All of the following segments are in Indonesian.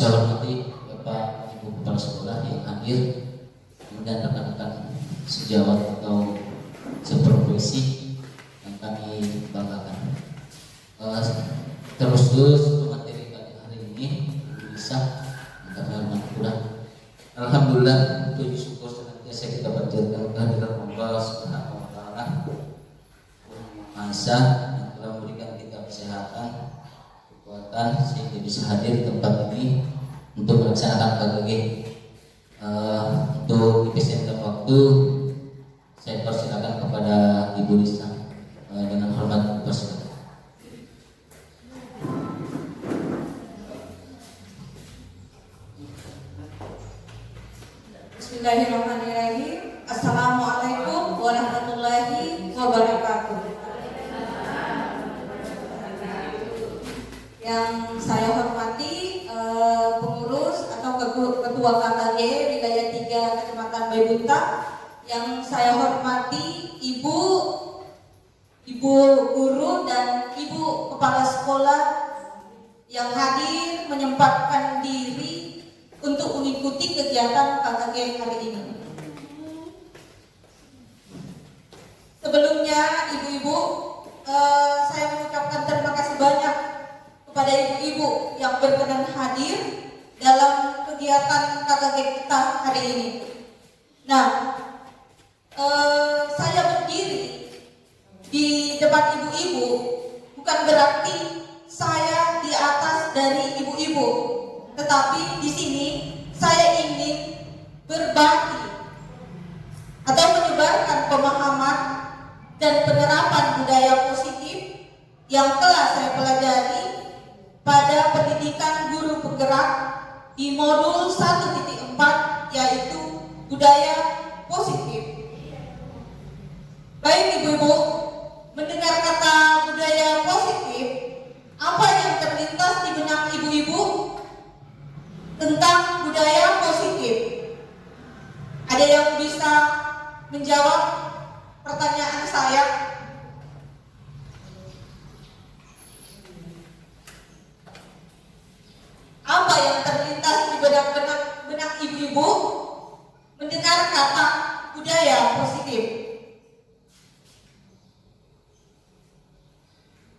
saya hormati Bapak Ibu Kepala Sekolah yang hadir, kemudian rekan-rekan sejawat atau seprofesi yang kami banggakan. Terus materi pada hari ini bisa kami hormati kurang. Alhamdulillah, puji syukur senantiasa kita panjatkan kehadirat Allah Subhanahu wa Ta'ala Masa yang telah memberikan kita kesehatan, kekuatan sehingga bisa hadir di tempat ini untuk melaksanakan KKG. Untuk dipersiapkan waktu, saya persilakan kepada Ibu Lisa dengan hormat persilakan. Bismillahirrahmanirrahim. Assalamualaikum warahmatullahi wabarakatuh. Yang saya hormati pengurus atau ketua KKG wilayah 3 Kecamatan Baibunta. Yang saya hormati ibu guru dan ibu kepala sekolah yang hadir menyempatkan diri untuk mengikuti kegiatan KKG hari ini. Sebelumnya ibu-ibu, saya mengucapkan terima kasih banyak kepada ibu-ibu yang berkenan hadir dalam kegiatan KKG kita hari ini. Nah, saya berdiri di depan ibu-ibu bukan berarti saya di atas dari ibu-ibu, tetapi di sini saya ingin berbagi atau menyebarkan pemahaman dan penerapan budaya positif yang telah saya pelajari pada pendidikan guru penggerak di modul 1.4, yaitu budaya positif. Baik ibu-ibu, mendengar kata budaya positif, apa yang terlintas di benak ibu-ibu tentang budaya positif? Ada yang bisa menjawab pertanyaan saya? Apa yang terlintas di benak ibu-ibu mendengar kata budaya positif?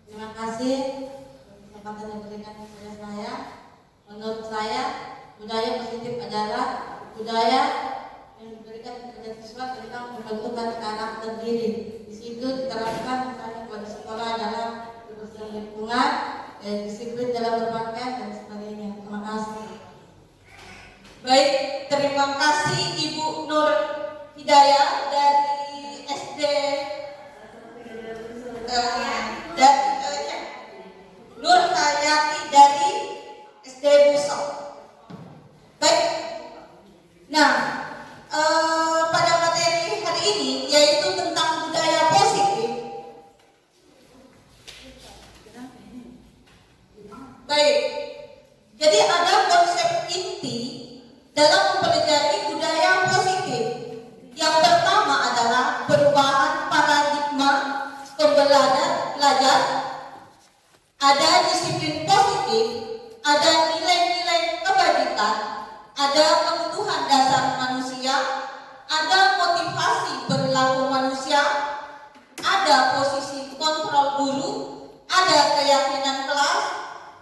Terima kasih kesempatan yang diberikan kepada saya. Menurut saya, budaya positif adalah budaya yang diberikan kepada siswa tentang pembentukan karakter diri. Di situ diterapkan misalnya pada sekolah adalah kebersihan lingkungan, disiplin dalam berpakaian dan sebagainya. Terima kasih. Baik, terima kasih Ibu Nur Hidayah dari SD Nur Hayati dari SD Busok. Baik. Nah, pada materi hari ini yaitu tentang budaya positif. Baik. Jadi ada konsep inti dalam mempelajari budaya positif. Yang pertama adalah perubahan paradigma pembelajar, ada disiplin positif, ada nilai-nilai kebajikan, ada kebutuhan dasar manusia, ada motivasi perilaku manusia, ada posisi kontrol guru, ada keyakinan kelas,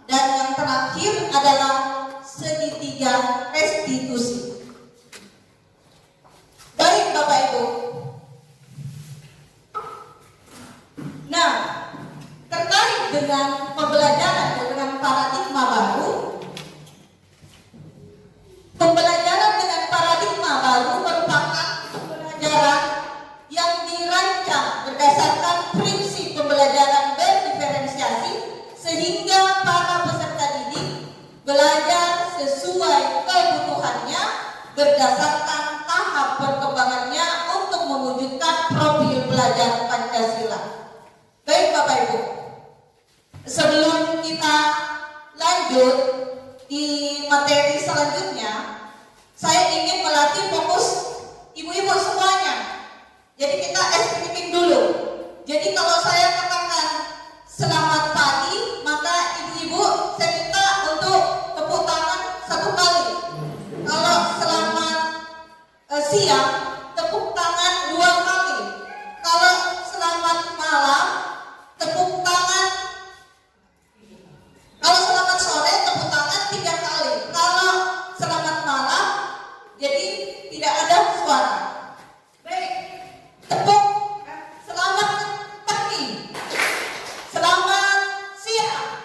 dan yang terakhir adalah segitiga restitusi. Baik Bapak Ibu. Nah, terkait dengan pembelajaran dengan paradigma baru, pembelajaran dengan paradigma baru merupakan pembelajaran yang dirancang berdasarkan prinsip pembelajaran berdiferensiasi sehingga para peserta didik belajar sesuai kebutuhannya berdasarkan tahap perkembangannya untuk mewujudkan profil pelajar Pancasila. Baik Bapak Ibu, sebelum kita lanjut di materi selanjutnya, saya ingin melatih fokus ibu-ibu semuanya. Jadi kita speaking dulu. Jadi kalau saya katakan selamat pagi, maka ibu-ibu saya minta untuk tepuk tangan 1 siang tepuk tangan 2 kali. Kalau selamat malam tepuk tangan. Kalau selamat sore tepuk tangan 3 kali. Kalau selamat malam jadi tidak ada suara. Baik. Tepuk. Selamat pagi. Selamat siang.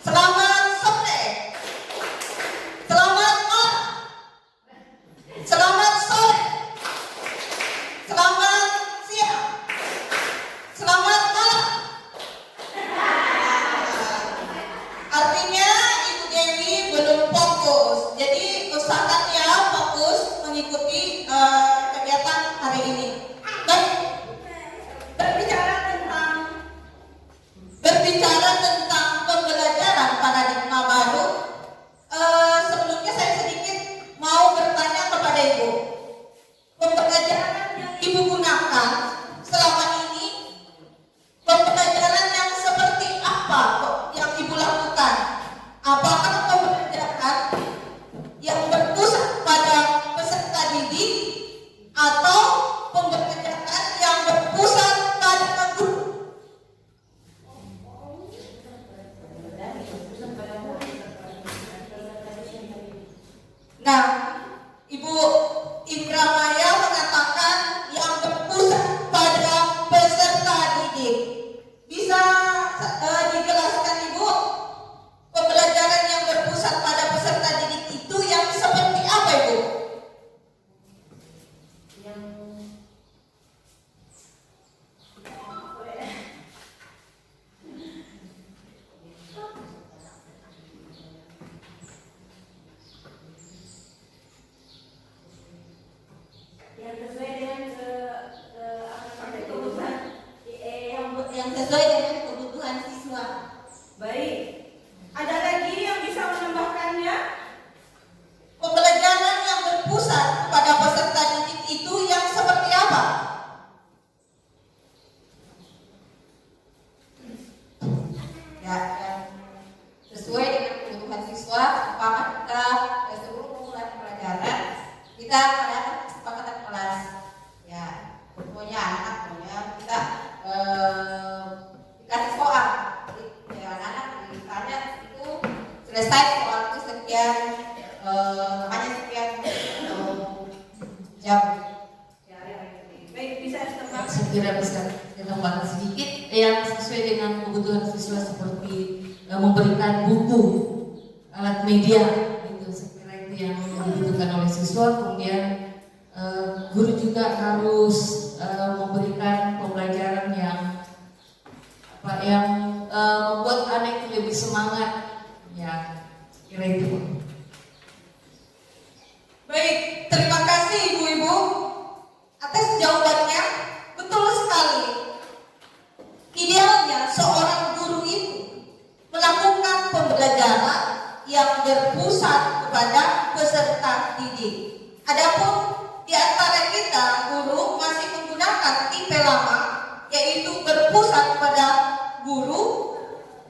Selamat sore. Selamat malam. Selamat sore. Selamat siang. Selamat malam. Artinya Ibu Dewi belum fokus. Jadi usahakan ya fokus mengikuti kegiatan hari ini. Baik. Berbicara tentang pembelajaran paradigma baru, sebelumnya saya sedikit mau bertanya kepada Ibu. Pembelajaran yang Ibu gunakan selama ini, pembelajaran yang seperti apa yang Ibu lakukan? Apakah pembelajaran yang berpusat pada peserta didik atau pembelajaran yang berpusat pada guru? Nah, Ibu Indramaya mengatakan yang berpusat pada peserta didik. Bisa dijelaskan Ibu, pembelajaran yang berpusat pada peserta didik itu yang seperti apa Ibu? Yang sesuai dengan kebutuhan Yang sesuai dengan kebutuhan siswa. baik. Ada lagi yang bisa menambahkannya? Pembelajaran yang berpusat pada peserta didik itu yang seperti apa? Ya, yang sesuai dengan kebutuhan siswa. Apakah kita sebelum memulai pelajaran kita ada kesepakatan kelas, ya pokoknya anak pokoknya kita dikasih soal. Jadi ya, anak ditanya itu selesai soal itu sekian hanya sekian jam. Baik, bisa ditambahkan. Saya kira bisa ditambahkan sedikit yang sesuai dengan kebutuhan siswa seperti memberikan buku, alat media, itu saya kira itu yang dibutuhkan oleh siswa. Kemudian guru juga harus memberikan pembelajaran yang membuat anak itu lebih semangat, ya kira itu. Baik, terima kasih Ibu-Ibu atas jawabannya. Betul sekali. Idealnya seorang guru itu melakukan pembelajaran yang berpusat kepada peserta didik. Adapun di antara kita guru masih menggunakan tipe lama, yaitu berpusat pada guru,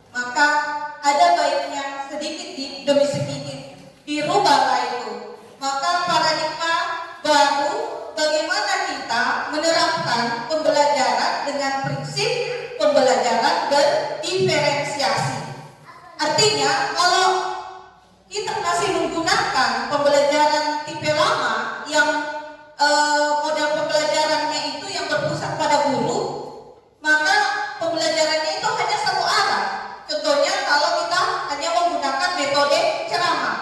maka ada baiknya sedikit demi sedikit dirubahlah itu. Maka paradigma baru bagaimana kita menerapkan pembelajaran dengan prinsip pembelajaran berdiferensiasi. Artinya kalau kita masih menggunakan pembelajaran tipe lama yang model pembelajarannya itu yang berpusat pada guru, maka pembelajarannya itu hanya satu arah. Contohnya kalau kita hanya menggunakan metode ceramah,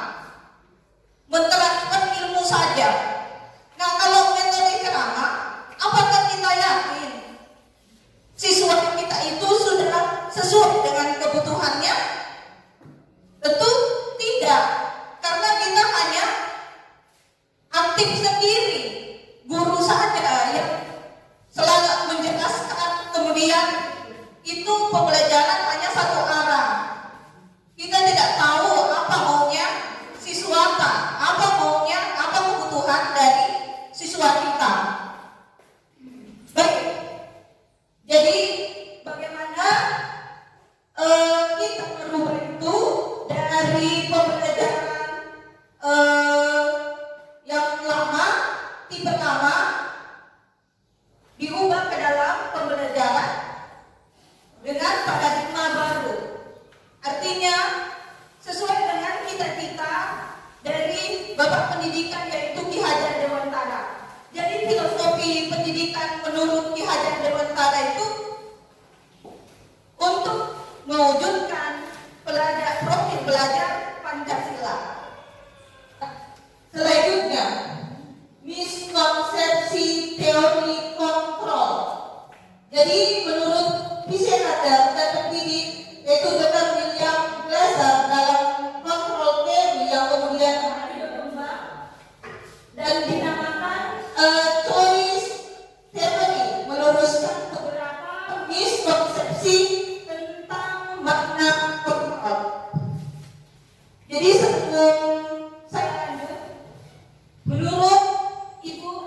mentransfer ilmu saja. Nah, kalau metode ceramah, apakah kita yakin siswa kita itu sudah sesuai dengan kebutuhannya? Tentu tidak, karena kita hanya aktif sendiri, guru saja yang selalu menjelaskan, kemudian itu pembelajaran hanya satu arah. Kita tidak tahu apa maunya siswa, apa maunya, apa kebutuhan dari siswa kita. Baik, jadi bagaimana kita merubah itu dari pembelajaran yang lama misi pertama diubah ke dalam pembelajaran dengan paradigma baru. Artinya sesuai dengan cita-cita dari Bapak Pendidikan yaitu Ki Hajar Dewantara. Jadi filosofi pendidikan menurut Ki Hajar Dewantara itu untuk mewujudkan profil belajar Pancasila. Selanjutnya, miskonsepsi teori kontrol. Jadi menurut visioner dan pendidik yaitu Dr. William Glasser dalam kontrol teori yang kemudian berkembang dan dinamakan choice theory, meluruskan beberapa miskonsepsi tentang makna kontrol. Jadi sebelum saya lanjut, menurut Ibu,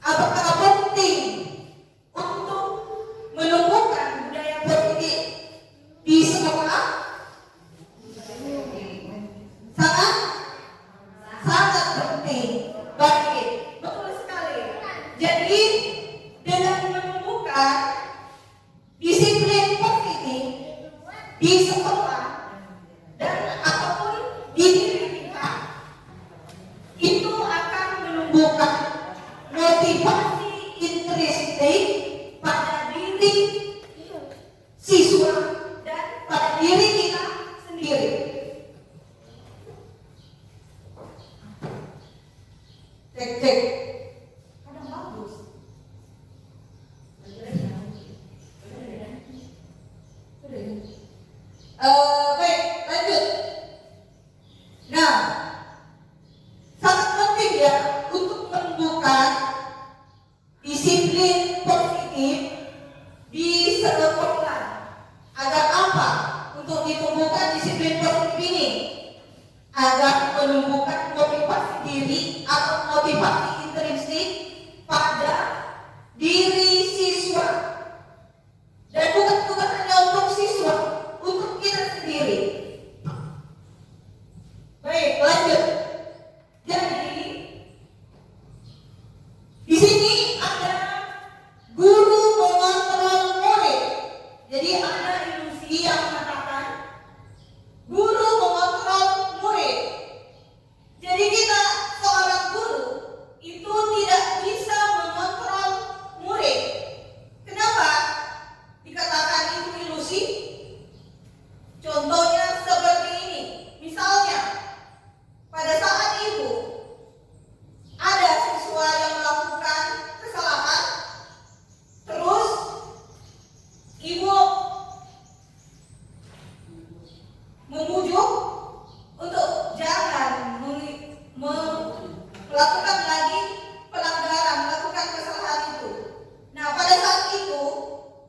apakah penting untuk menumbuhkan budaya positif di sekolah? Sangat penting. Baik, betul sekali. Jadi dengan menumbuhkan disiplin positif di sekolah dan ataupun di diri kita, itu akan menumbuhkan motivasi intrinsik pada diri siswa dan pada diri kita sendiri. Cek. Kadang bagus. Baik, lanjut. Nah, sangat penting ya untuk menumbuhkan disiplin positif di sekolah. Agar apa? Untuk ditumbuhkan disiplin positif ini, agar menumbuhkan motivasi diri atau motivasi intrinsik pada diri siswa. Dan bukan hanya untuk siswa, untuk kita sendiri. Baik, lanjut. Jadi di sini ada guru mengontrol murid. Jadi ada ilusi yang mengatakan guru mengontrol murid. Jadi kita seorang guru itu tidak bisa mengontrol murid. Kenapa dikatakan itu ilusi? Contohnya seperti ini. Misalnya, pada saat Ibu ada siswa yang melakukan kesalahan, terus Ibu memujuk untuk jangan melakukan lagi pelanggaran, melakukan kesalahan itu. Nah, pada saat itu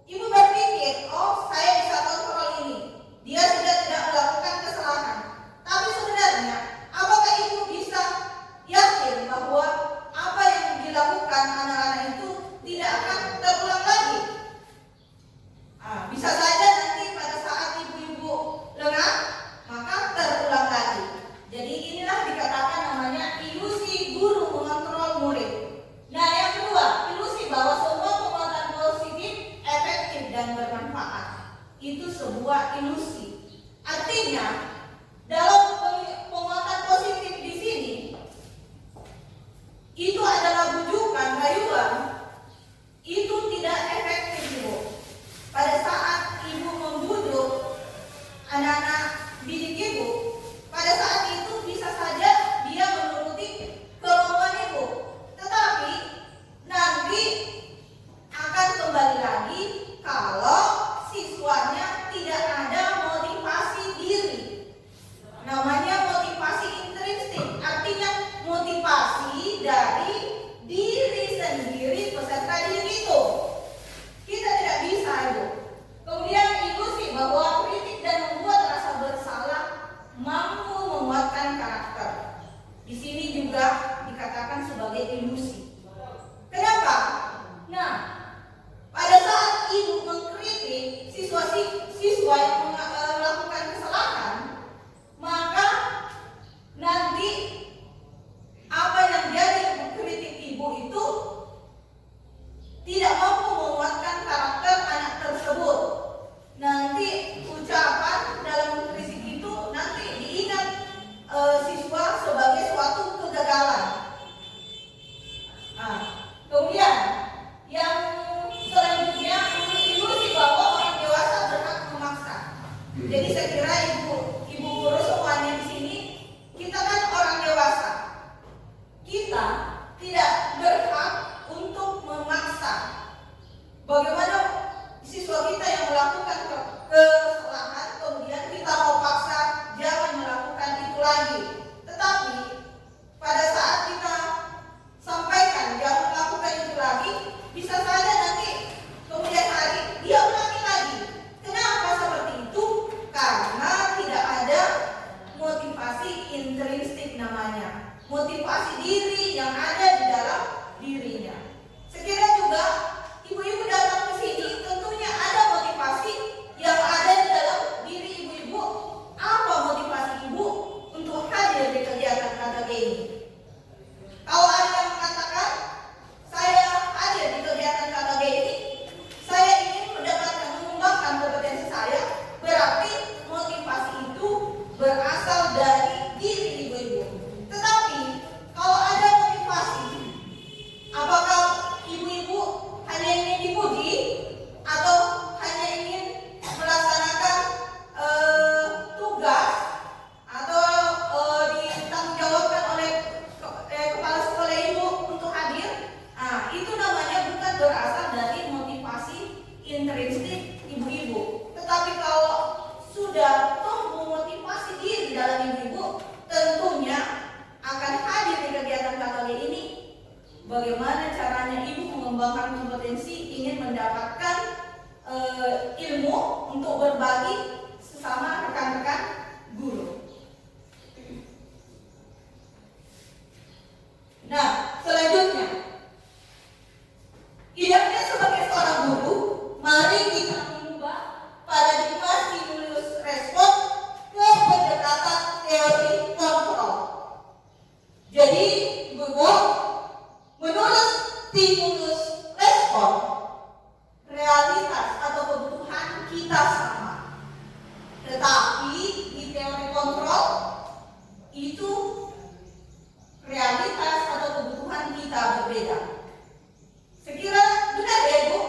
Ibu berpikir, oh saya bisa kontrol ini, dia sudah tidak melakukan kesalahan. Tapi sebenarnya, apakah Ibu bisa yakin bahwa apa yang dilakukan anak-anak itu tidak akan terulang lagi? Bisa saja nanti pada saat ibu-ibu lengah, maka terulang lagi. Jadi inilah dikatakan namanya ilusi guru mengontrol murid. Nah, yang kedua, ilusi bahwa semua penguatan positif efektif dan bermanfaat. Itu sebuah ilusi. Artinya, dalam penguatan positif di sini, itu adalah bujukan, rayuan, itu tidak efektif, Ibu. Pada saat Ibu membujuk anak-anak didik Ibu, pada saat itu bisa saja dia menuruti kemauan Ibu, tetapi nanti akan kembali lagi kalau siswanya tidak ada motivasi diri. Namanya motivasi intrinsik, artinya motivasi dari diri sendiri peserta didik itu. Kita tidak bisa, Ibu. Kemudian ilusi bahwa kritik dan membuat rasa bersalah mampu menguatkan karakter. Di sini juga dikatakan sebagai ilusi. Kenapa? Nah, pada saat Ibu mengkritik siswa yang melakukan kesalahan, maka nanti motivasi intrinsik namanya, motivasi diri yang ada di dalam dirinya. Sekiranya juga ibu-ibu datang ke sini, tentunya ada motivasi yang ada di dalam diri ibu-ibu. Apa motivasi ibu untuk hadir di kegiatan KKG ini? Kalau ada yang mengatakan, saya hadir di kegiatan KKG ini, saya ingin mengembangkan kompetensi saya, berarti motivasi itu berasal dari diri ibu-ibu. Tetapi kalau ada motivasi, apakah ibu-ibu hanya ingin dipuji atau hanya ingin melaksanakan tugas atau ditanggungjawabkan oleh kepala sekolah ibu untuk hadir? Nah, itu namanya bukan berasal dari motivasi intrinsik ibu-ibu. Tetapi kalau sudah tumbuh motivasi diri dalam ibu-ibu, tentunya akan hadir di kegiatan KKG ini. Bagaimana caranya ibu mengembangkan kompetensi, ingin mendapatkan ilmu untuk berbagi sesama rekan-rekan guru. Nah, selanjutnya, idenya sebagai seorang guru, mari kita mengubah paradigma stimulus respon ke pendekatan teori kontrol. Jadi, ibu-ibu, menurut stimulus respon, realitas atau kebutuhan kita sama. Tetapi di teori kontrol itu realitas atau kebutuhan kita berbeda. Sekira benar ya ibu?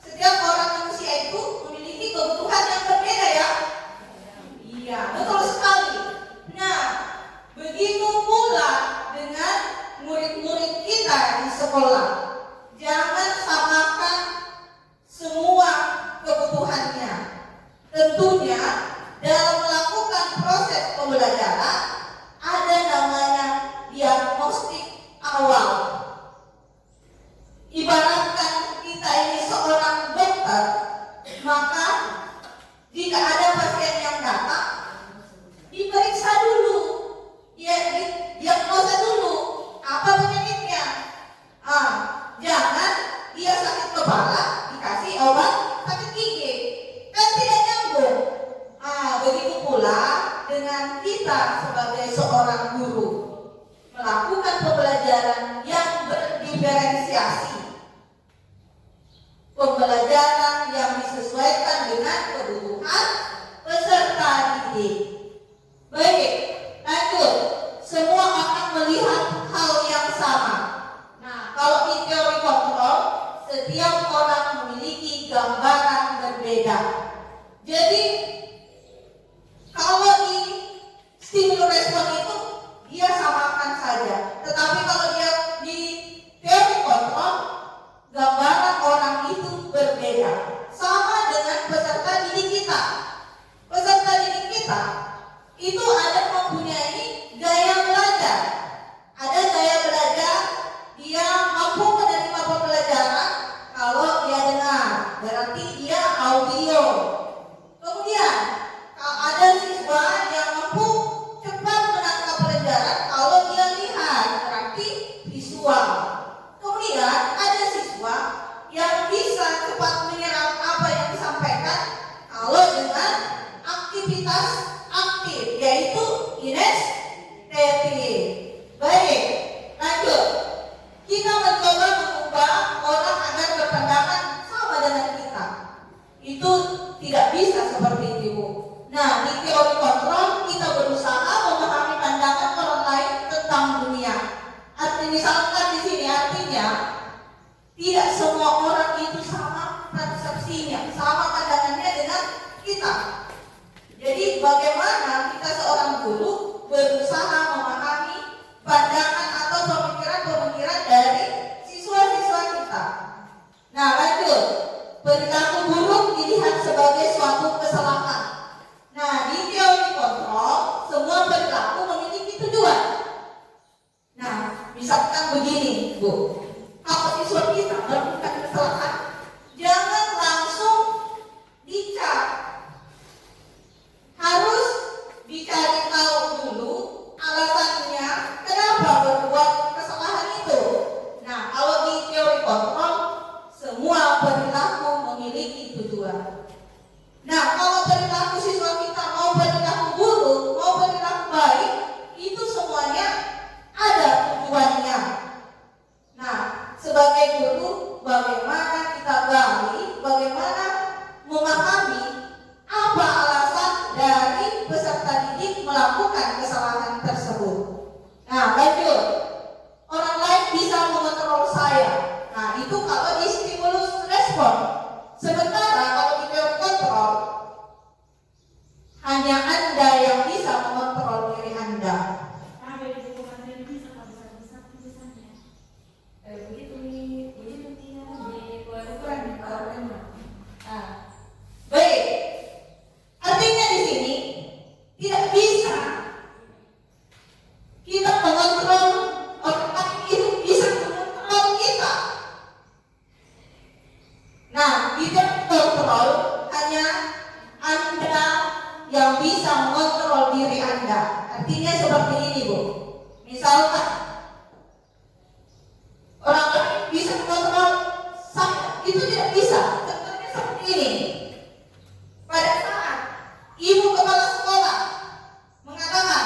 Setiap orang manusia itu memiliki kebutuhan yang berbeda ya? Iya, betul sekali. Nah, begitu pula dengan murid-murid kita di sekolah. Jangan samakan semua kebutuhannya. Tentunya dalam melakukan proses pembelajaran ada namanya diagnostik awal. Ibaratkan kita ini seorang dokter, maka jika ada pasien yang datang, diperiksa dulu, diagnosa dulu apa penyakitnya. Jangan dia sakit kepala dikasih obat sakit gigi, kan tidak nyambung. Begitu pula dengan kita sebagai seorang guru melakukan pembelajaran yang berdiferensiasi, pembelajaran yang disesuaikan dengan kebutuhan peserta didik. Baik, lanjut. Semua akan melihat hal yang sama. Nah, kalau di teori kontrol, setiap orang memiliki gambaran berbeda. Jadi, kalau di stimulus respon itu, dia samakan saja. Tetapi kalau dia di teori kontrol, gambaran orang itu berbeda. Sama dengan peserta didik kita. Peserta didik kita itu ada mempunyai gaya belajar. Ada gaya belajar, dia mampu menerima pembelajaran kalau dia dengar, berarti dia audio. Kemudian ada siswa yang mampu cepat menangkap pelajaran kalau dia lihat, berarti visual. Kemudian ada siswa yang bisa cepat menyerap apa yang disampaikan kalau dengan aktivitas aktif, yaitu kinestetik. Baik, lanjut. Kita mencoba mengubah orang agar berpandangan sama dengan kita. Itu tidak bisa seperti itu. Nah, di teori kontrol kita berusaha memahami pandangan orang lain tentang dunia. Misalkan di sini artinya tidak semua orang itu sama persepsinya, sama pandangannya dengan kita. Jadi bagaimana kita seorang guru berusaha memahami pandangan atau pemikiran-pemikiran dari siswa-siswa kita. Nah, lanjut. Perilaku buruk dilihat sebagai suatu kesalahan. Nah, di teori kontrol, semua perilaku memiliki tujuan. Nah, misalkan begini, Bu. Kalau siswa kita melakukan kesalahan, jangan langsung dicap. Harus dicari tahu dulu melakukan kesalahan tersebut. Nah, lanjut. Orang lain bisa mengontrol saya. Nah, itu kalau di stimulus respon. Sementara kalau di teori kontrol, hanya Anda yang bisa mengontrol diri Anda. Baik, artinya di sini tidak bisa kita mengontrol orang lain, itu bisa mengontrol kita. Nah, tidak kontrol hanya Anda yang bisa mengontrol diri Anda. Artinya seperti ini, Bu. Misalkan orang lain bisa mengontrol saya, itu tidak bisa. Contohnya seperti ini. Pada saat ibu kepala sekolah mengatakan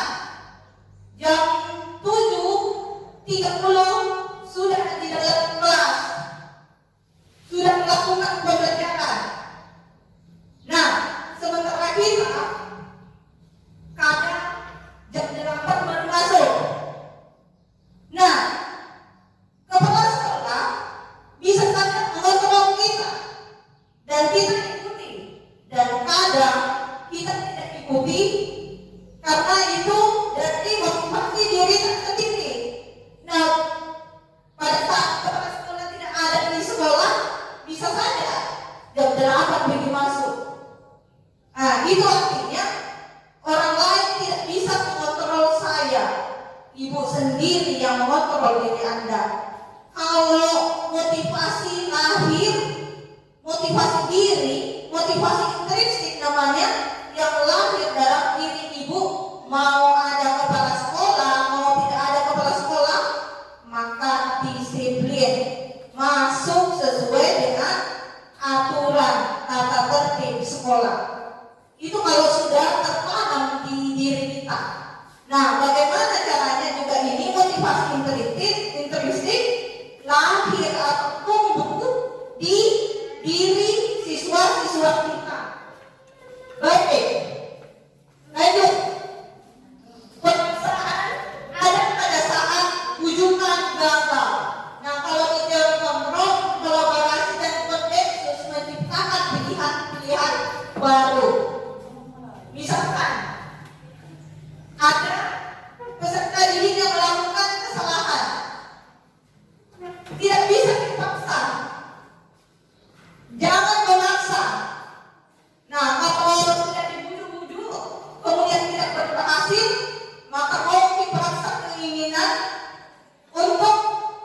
jam 7.30 sudah di dalam kelas, sudah melakukan pembelajaran. Nah, sementara kita kadang jam 8 baru masuk. Nah, kepala sekolah bisa saja mengontrol kita dan kita ikuti, dan kadang kita tidak ikuti karena itu berarti motivasi diri kita sendiri. Nah, pada saat kepala sekolah tidak ada di sekolah, bisa saja jam 8 pergi masuk. Nah, itu artinya orang lain tidak bisa mengontrol saya. Ibu sendiri yang mengontrol diri Anda. Kalau motivasi lahir, motivasi diri, motivasi intrinsik namanya, yang lahir dalam diri ibu, mau ada kepala sekolah, mau tidak ada kepala sekolah, maka disiplin, masuk sesuai dengan aturan tata tertib sekolah. Itu kalau sudah tertanam di diri kita. Nah, bagaimana caranya juga ini motivasi intrinsik lahir atau tumbuh di diri siswa-siswa kita. Baik, lanjut. Pemaksaan ada pada saat ujukan gagal. Nah, kalau di teori kontrol, kolaborasi dan konsensus menciptakan pilihan-pilihan baru. Misalkan ada peserta didik yang melakukan kesalahan, tidak bisa dipaksa. Jangan memaksa. Nah, kalau sudah dibujuk-bujuk kemudian tidak berhasil, maka mau dipaksa keinginan untuk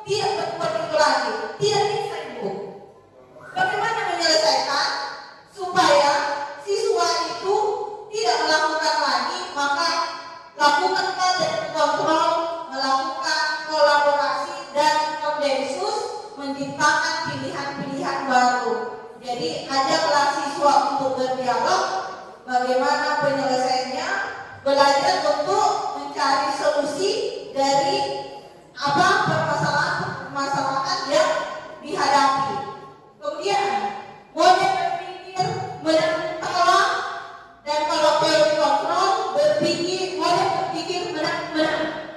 tidak berbuat itu lagi. Tidak bisa, Ibu. Bagaimana menyelesaikan supaya siswa itu tidak melakukan lagi? Maka lakukanlah dengan kontrol, melakukan kolaborasi dan konsensus, menciptakan pilihan-pilihan baru. Jadi ajaklah siswa untuk berdialog, bagaimana penyelesaiannya, belajar untuk mencari solusi dari permasalahan yang dihadapi. Kemudian model berpikir menang-menang, dan kalau teori kontrol model berpikir menang-menang.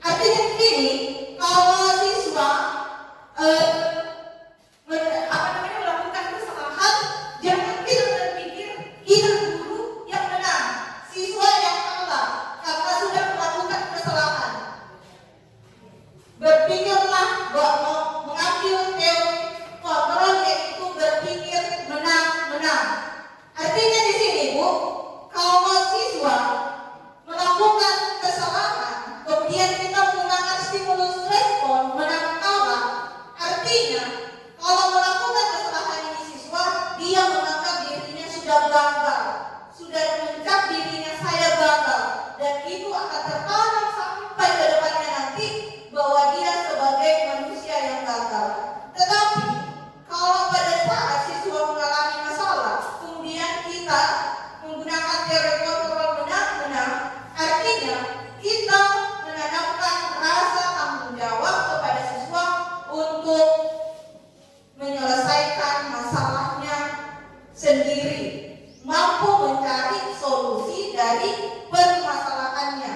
Artinya begini, kalau siswa melakukan kesalahan, jangan kita berpikir kita guru yang menang, siswa yang kalah karena sudah melakukan kesalahan. Berpikirlah mengambil teori kontrol, yaitu berpikir menang-menang. Artinya di sini, Bu, kalau siswa melakukan kesalahan, kemudian kita menggunakan stimulus respon menang kalah, artinya kalau melakukan kesalahan ini siswa, dia menganggap dirinya sudah gagal, sudah mencap dirinya saya gagal, dan itu akan tertanam sampai ke depannya nanti bahwa dia sebagai manusia yang gagal. Tetapi kalau pada saat siswa mengalami masalah, kemudian kita menggunakan teori kontrol menang-menang, artinya kita menanamkan rasa tanggung jawab kepada siswa untuk menyelesaikan masalahnya sendiri, mampu mencari solusi dari permasalahannya.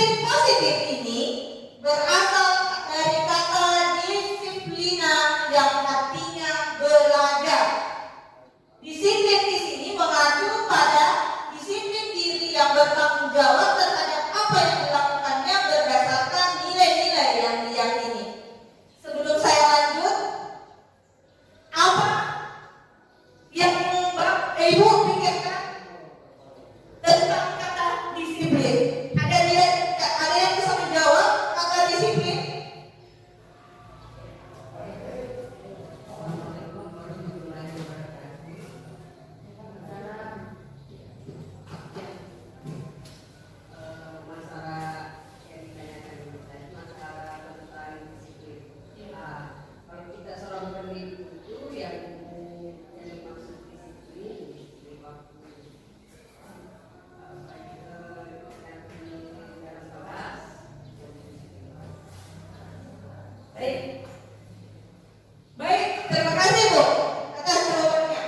Disiplin positif ini berasal dari kata disiplina yang artinya belajar. Disiplin di sini mengacu pada disiplin diri yang bertanggung jawab terhadap apa yang dilakukannya berdasarkan nilai-nilai yang diyakini. Sebelum saya lanjut, apa yang Ibu pikirkan tentang kata disiplin? Ada yang bisa menjawab kata disiplin? Baik. Baik, terima kasih Bu atas jawabannya.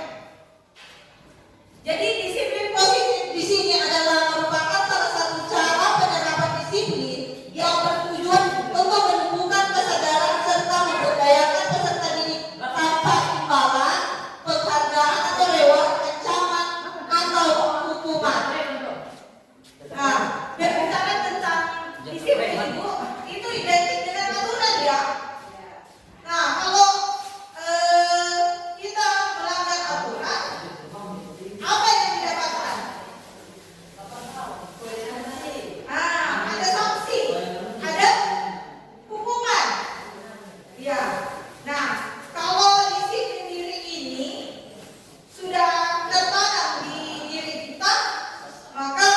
Jadi disiplin positif di sini adalah merupakan salah satu cara penerapan disiplin yang bertujuan untuk menumbuhkan kesadaran serta memberdayakan peserta didik tanpa imbalan, penghargaan atau reward, ancaman atau hukuman. Nah, berbicara tentang disiplin Ibu, itu identik dengan aturan ya. Nah, kalau kita melanggar aturan, apa yang didapatkan? Ada sanksi, ada hukuman. Ya. Nah, kalau disiplin diri ini sudah tertanam di diri kita, maka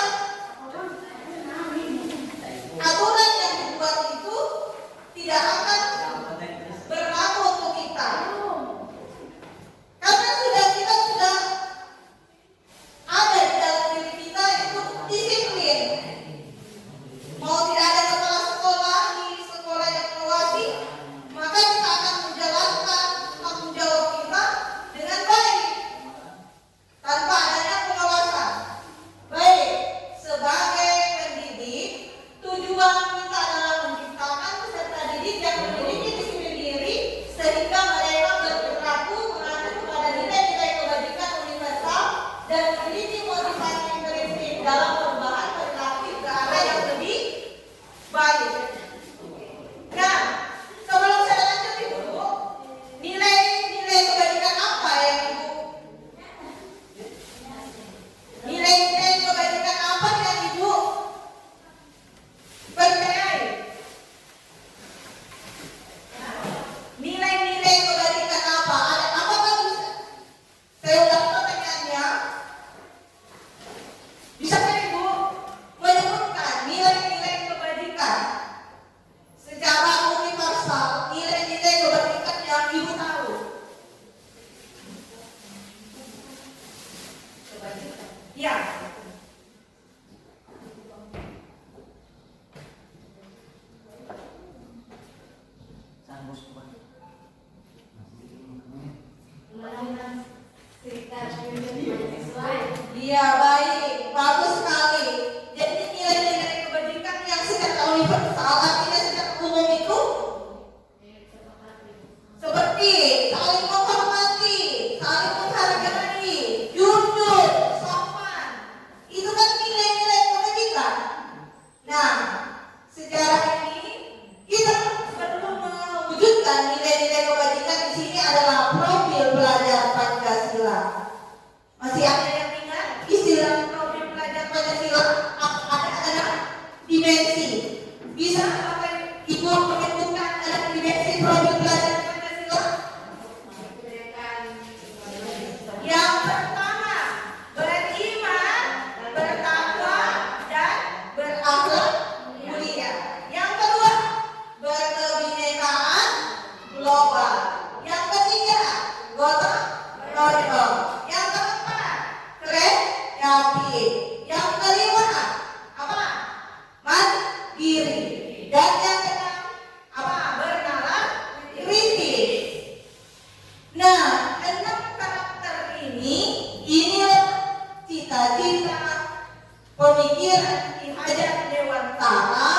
aturan yang dibuat itu tidak akan berlaku untuk kita. Karena kita sudah ada di dalam diri kita itu disiplin. Mau tidak ada kepala sekolah di sekolah yang mengawasi, maka kita akan menjalankan tanggung jawab kita dengan baik tanpa adanya pengawasan. Baik, sebagai pendidik, tujuan kita adalah menciptakan peserta didik yang memiliki disiplin diri sehingga mereka berperilaku mengacu kepada nilai-nilai kebajikan universal dan memiliki motivasi intrinsik dalam perubahan perilaku ke arah yang lebih baik. Nah, sebelum saya lanjut Ibu, nilai-nilai kebajikan apa yang Ibu? Nilai-nilai kebajikan apa yang Ibu percayai? Nilai-nilai kebajikan apa? Apakah bisa? Saya ulang pertanyaannya. Bisakah Ibu menyebutkan nilai-nilai kebajikan secara universal, nilai-nilai kebajikan yang Ibu tahu? Ya. Iya, baik, bagus sekali. Jadi nilai-nilai kebajikan yang secara universal, artinya secara umum itu seperti saling menghormati, saling menghargai, jujur, sopan. Itu kan nilai-nilai kebajikan. Nah, sejarah ini kita perlu mewujudkan nilai-nilai kebajikan di sini adalah profil pelajar Pancasila. Masih ada yang ingat istilah profil pelajar Pancasila? Ada dimensi. Bisa Bapak Ibu menyebutkan ada dimensi profil pelajar Pancasila? Yang pertama, beriman, bertakwa, dan berakhlak mulia. Yang kedua, berkebinekaan global. Yang ketiga, gotong royong. Yang keempat, kreatif. Yang kelima, apa? Mandiri. Dan yang keenam, apa? Bernalar kritis. Nah, 6 karakter inilah cita-cita pemikiran Ki Hajar Dewantara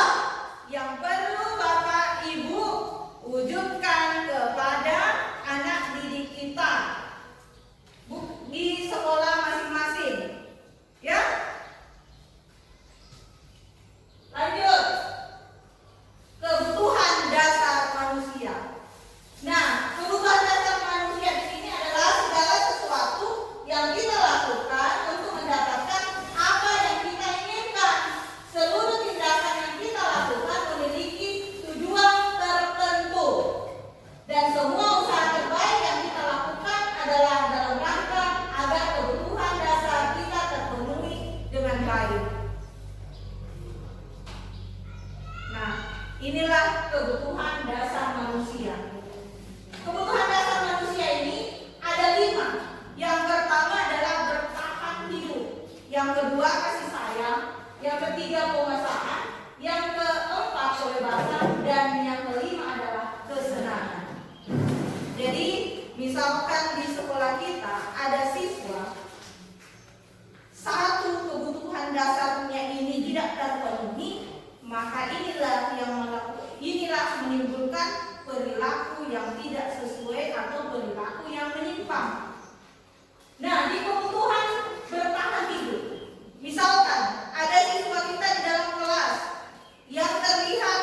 Inilah kebutuhan dasar manusia. Kebutuhan dasar manusia ini ada 5. Yang pertama adalah bertahan hidup. Yang kedua kasih sayang. Yang ketiga penguasaan. Yang keempat kebebasan. Dan yang kelima adalah kesenangan. Jadi misalkan di sekolah kita ada siswa, satu kebutuhan dasarnya ini tidak terpenuhi, maka inilah menimbulkan perilaku yang tidak sesuai atau perilaku yang menyimpang. Nah, di kebutuhan bertahan hidup, misalkan ada siswa kita di dalam kelas yang terlihat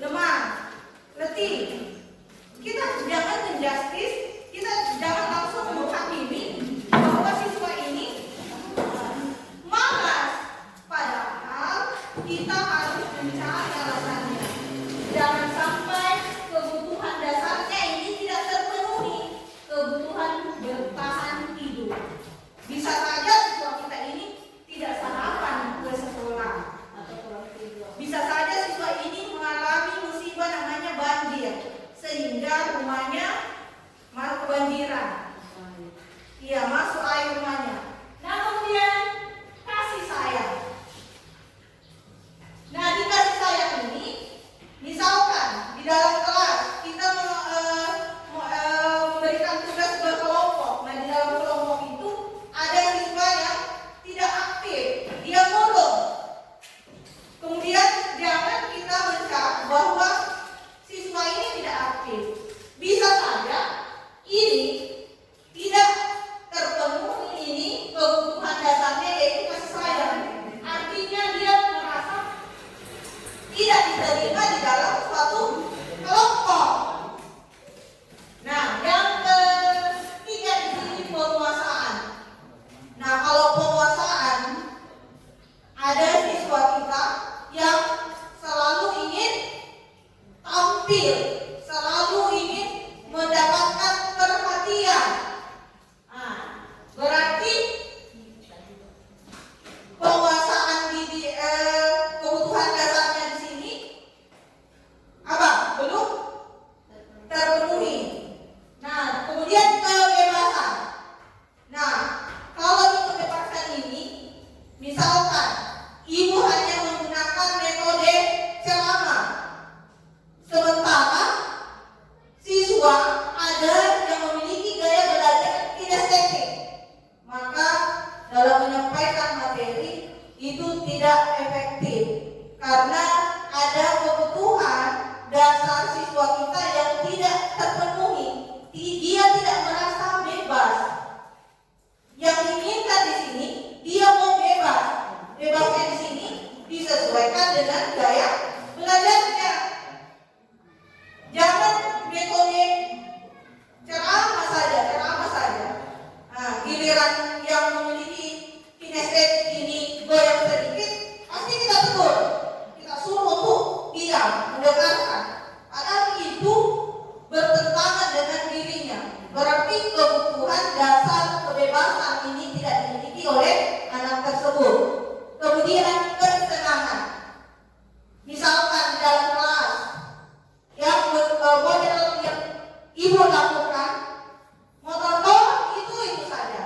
lemah, letih, kita jangan menjustis, kita jangan langsung menghakimi bahwa siswa ini malas, padahal kita harus mencari alasannya. Jangan sampai kebutuhan dasarnya ini tidak terpenuhi, kebutuhan bertahan hidup. Bisa saja siswa kita ini tidak sarapan ke sekolah, bisa saja siswa ini mengalami musibah namanya banjir, sehingga rumahnya malah kebanjiran. Iya, masuk air rumahnya. Nah, kemudian kasih sayang. Nah, di kasih sayang ini, misalkan di dalam kelas kita memberikan tugas berkelompok. Nah, di dalam kelompok itu ada siswa yang tidak aktif, dia murung. Kemudian jangan kita mencap bahwa siswa ini tidak aktif. Bisa saja ini tidak terpenuhi ini kebutuhan dasarnya, yaitu kasih sayang. Artinya dia merasa tidak diterima di dalam suatu kelompok. Nah, yang ketiga di sini penguasaan. Nah, kalau penguasaan, ada siswa kita yang selalu ingin tampil, selalu ingin mendapatkan perhatian. Nah, berarti penguasaan di kebutuhan dasarnya di sini apa? Belum terpenuhi. Nah, kemudian kebebasan. Nah, kalau di kebebasan ini, misalkan ibu hanya menggunakan metode ceramah, sementara siswa ada yang memiliki gaya belajar kinestetik, maka dalam menyampaikan materi itu tidak efektif karena ada kebutuhan dasar siswa kita yang tidak terpenuhi. Dia tidak merasa bebas. Yang diinginkan di sini, dia mau bebas. Bebasnya di sini disesuaikan dengan gaya belajarnya. Jangan metode ceramah saja. Nah, giliran yang memiliki kinestetik ini goyang sedikit, pasti kita tegur, kita suruh untuk diam, mendengarkan. Padahal itu bertentangan dengan dirinya. Berarti kebutuhan dasar kebebasan ini tidak dimiliki oleh anak tersebut. Kemudian kesenangan. Misalkan di dalam kelas yang model yang ibu lakukan, motor itu saja.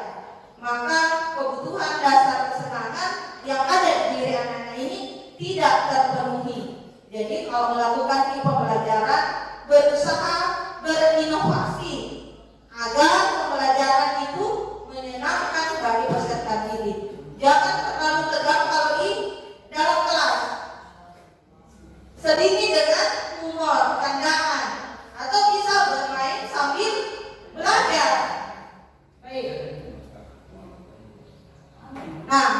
Maka kebutuhan dasar kesenangan yang ada di diri anak-anak ini tidak terpenuhi. Jadi kalau melakukan pembelajaran, berusaha berinovasi agar pembelajaran itu menyenangkan bagi peserta didik. Jangan terlalu tegang kalau di dalam kelas. Sedikit dengan humor, candaan, atau bisa bermain sambil belajar. Baik. Nah,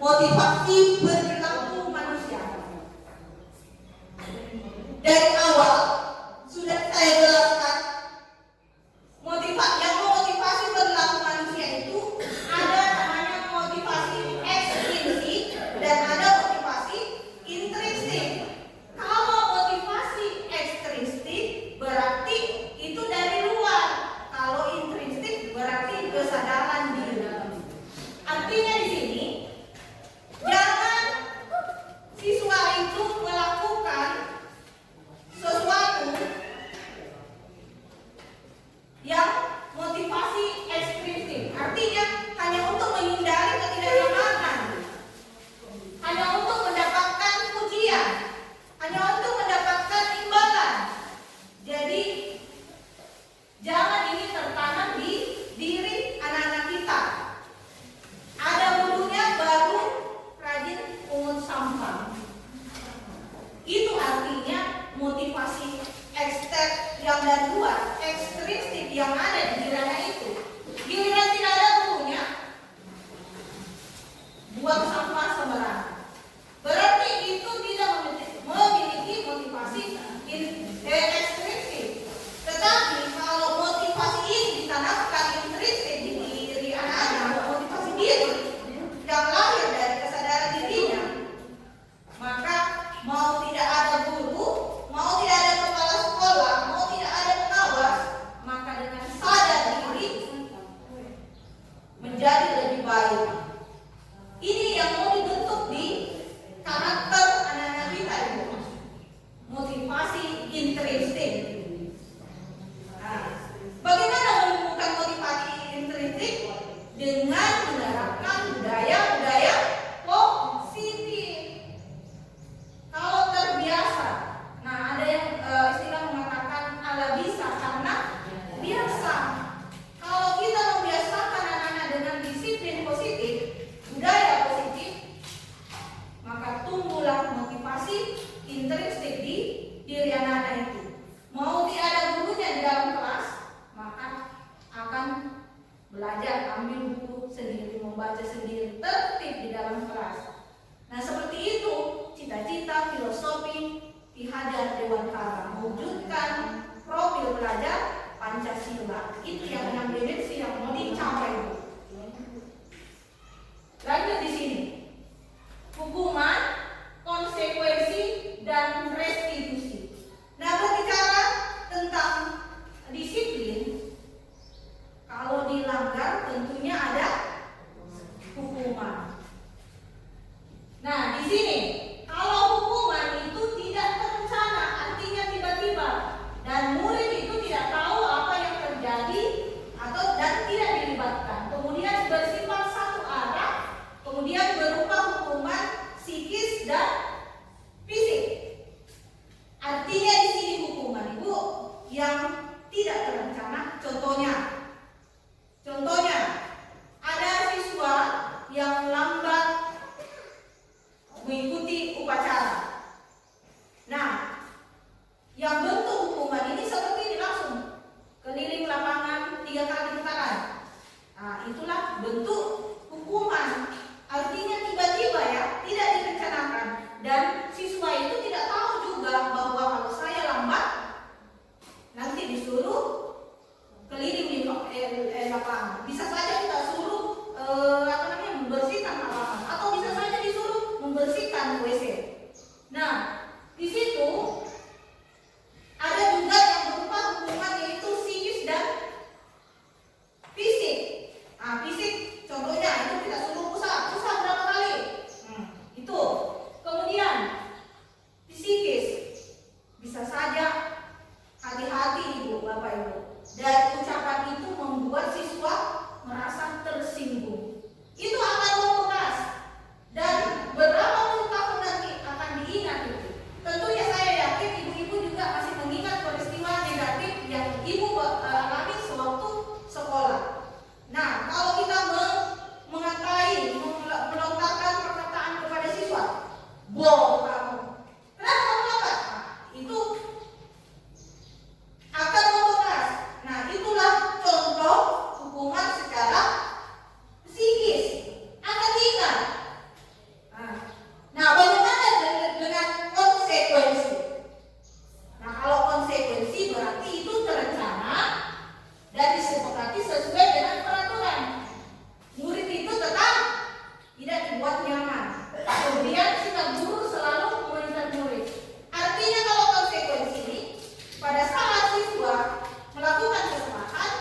motivasi perilaku manusia. Dari awal sudah saya jelaskan, yang memotivasi perilaku manusia itu ada namanya motivasi ekstrinsik dan ada motivasi intrinsik. Kalau motivasi standar luar, ekstrinsi yang ada di ranah itu, giliran tidak ada bukunya, buang sampah sembarangan. Berarti itu tidak memiliki motivasi ekstrinsi. Tetapi kalau motivasi ini ditanamkan intrinsik di diri anak-anak, motivasi diri yang lahir dari kesadaran dirinya, maka mau tidak ada guru, mau tidak ada kepala sekolah, mau tidak ada pengawas, maka dengan sadar diri menjadi lebih baik. Ini yang mau dibentuk di karakter anak-anak kita itu, motivasi intrinsik. Nah, bagaimana menemukan motivasi intrinsik? Dengan menerapkan budaya-budaya positif. Kalau terbiasa, nah ada yang istilah mengatakan ala bisa karena biasa. Kalau kita membiasakan anak-anak dengan disiplin positif, budaya positif, maka tumbuhlah motivasi intrinsik di diri anak-anak itu. Mau tidak ada gurunya di dalam kelas, maka akan belajar, ambil buku sendiri, membaca sendiri, tertib di dalam kelas. Nah seperti itu cita-cita filosofi Ki Hajar Dewantara, mewujudkan profil pelajar Pancasila. Itu yang 6 dimensi yang mau dicapai. Lanjut di sini, hukuman, konsekuensi, dan restitusi. Nah berbicara tentang disiplin, kalau dilanggar tentunya ada hukuman. Nah di sini kalau hukuman itu tidak terencana, artinya tiba-tiba, dan murid itu tidak tahu apa yang terjadi atau dan tidak dilibatkan, kemudian bersifat satu arah, kemudian berupa hukuman psikis dan fisik. Artinya di sini hukuman ibu yang tidak terencana. Contohnya ada siswa yang lambat mengikuti upacara. Nah, yang bentuk hukuman ini seperti ini, langsung keliling lapangan 3 kali putaran. Nah, itulah bentuk hukuman. Artinya tiba-tiba ya, tidak direncanakan, dan siswa itu tidak tahu juga bahwa kalau saya lambat nanti disuruh keliling di lapangan. Bisa saja kita suruh membersihkan lapangan, atau bisa saja disuruh membersihkan WC. Nah, di situ ada juga yang berupa hukuman, yaitu psikis dan fisik. Nah, fisik contohnya itu kita suruh pusat berapa kali? Itu. Kemudian psikis bisa saja hati-hati ibu, bapak ibu. Dan ucapan itu membuat siswa merasa tersinggung. Itu akan membekas, dan beberapa puluh tahun nanti akan diingat itu. Tentunya saya yakin ibu-ibu juga masih mengingat peristiwa negatif yang ibu alami sewaktu sekolah. Nah, kalau kita mengatai, melontarkan perkataan kepada siswa, bohong kamu, kenapa kamu lambat? Nah, itu akan membekas. Nah, itulah contoh hukuman secara psikis, akan diingat. Nah, bagaimana dengan konsekuensi? Nah, kalau konsekuensi berarti itu terencana dan disepakati sesuai dengan peraturan. Murid itu tetap tidak dibuat nyaman. Kemudian sikap guru selalu memonitor murid. Artinya kalau konsekuensi ini, pada saat siswa melakukan kesalahan,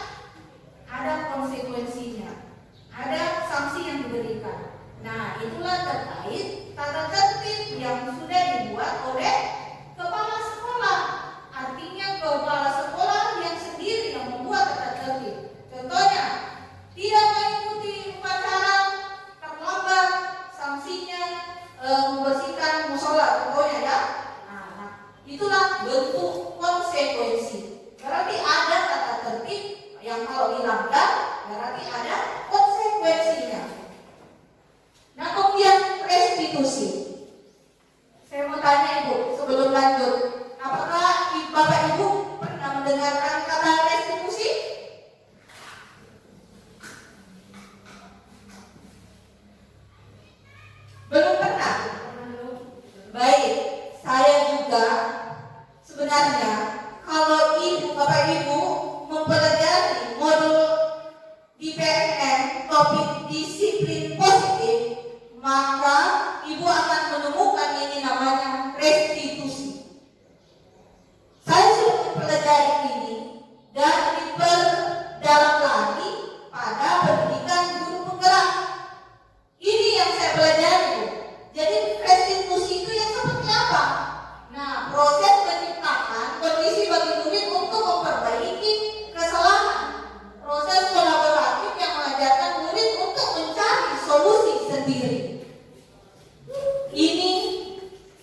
ada konsekuensinya, ada sanksi yang diberikan. Nah, itulah terkait tata tertib yang sudah dibuat oleh kepala sekolah. Artinya kepala sekolah yang sendiri yang membuat tata tertib. Contohnya, tidak mengikuti upacara, terlambat, sanksinya membersihkan musola, contohnya ya. Nah, itulah bentuk konsekuensi. Berarti ada tata tertib yang kalau dilanggar berarti ada konsekuensinya. Nah, kemudian restitusi. Saya mau tanya ibu sebelum lanjut, apakah bapak ibu pernah mendengar Baik, saya juga sebenarnya kalau Bapak Ibu mempelajari modul di PNM topik disiplin positif, maka Ibu akan menemukan ini namanya restitusi. Saya sudah mempelajari ini dan diperdalam lagi pada pendidikan guru penggerak. Ini yang saya pelajari. Jadi restitusi itu yang seperti apa? Nah, proses menciptakan kondisi bagi murid untuk memperbaiki kesalahan. Proses kolaboratif yang mengajarkan murid untuk mencari solusi sendiri. Ini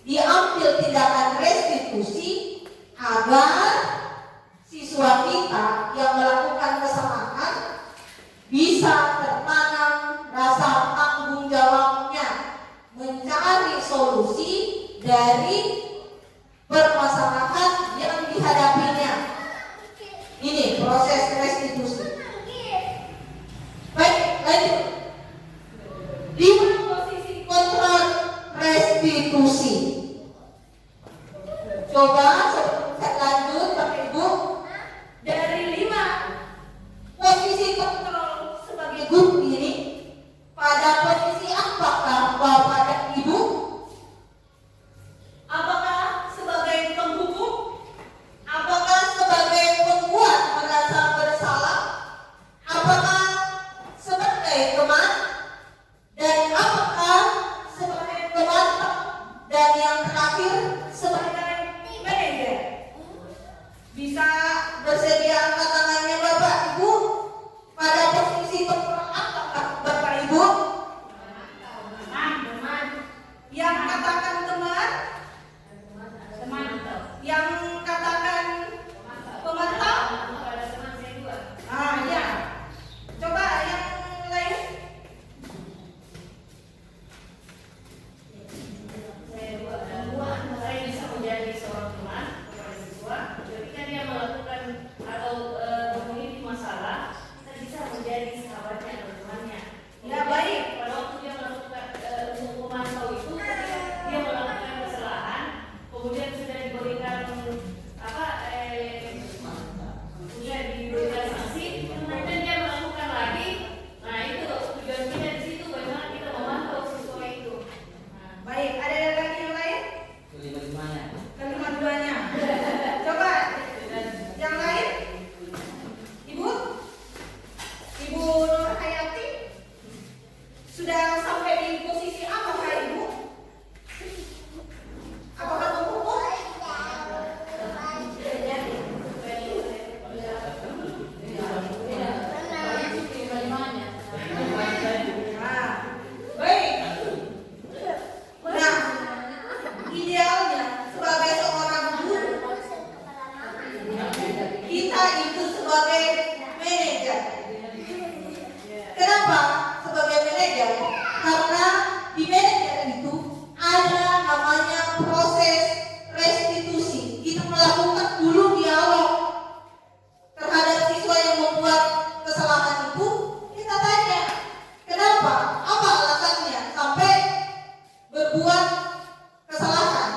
diambil tindakan restitusi agar siswa kita yang melakukan kesalahan bisa tertanam rasa tanggung jawabnya mencari solusi dari permasalahan yang dihadapinya. Ini proses restitusi. Baik, lanjut. 5 posisi kontrol restitusi. Coba sebelum saya lanjut, Bapak Ibu, dari 5 posisi kontrol sebagai guru ini, pada posisi apakah Bapak dan Ibu? Apakah sebagai penghukum? Apakah sebagai pembuat merasa bersalah? Apakah sebagai teman? Dan apakah sebagai pemantau? Dan yang terakhir sebagai manajer? Bisa bersedia angkat tangannya Bapak Ibu? Pada posisi kontrol apakah Bapak Ibu? Yang katakan teman? Yang katakan pemantau? Ya. Coba yang lain. Saya bisa menjadi seorang teman kepada siswa ketika dia melakukan atau memiliki masalah, kita bisa menjadi sahabatnya atau temannya. Ya, baik. Pada waktu dia melakukan memantau itu, ketika dia melakukan kesalahan, kemudian sudah diberikan sudah diberikan sanksi, kemudian dia melakukan lagi. Nah, itu tujuan kita di situ, bagaimana kita memantau siswa itu. Baik, ada lagi yang lain? Kelima-limanya. Kelima-duanya. Coba yang lain. Ibu Nur Hayati sudah sampai di posisi apakah Ibu? Apakah penghukum? Baik. Nah, idealnya sebagai seorang guru kita itu sebagai manajer. Kenapa sebagai manajer? Karena di manajer itu ada namanya proses restitusi. Kita melakukan dulu dialog terhadap siswa yang membuat kesalahan itu. Kita tanya, kenapa? Apa alasannya sampai berbuat kesalahan?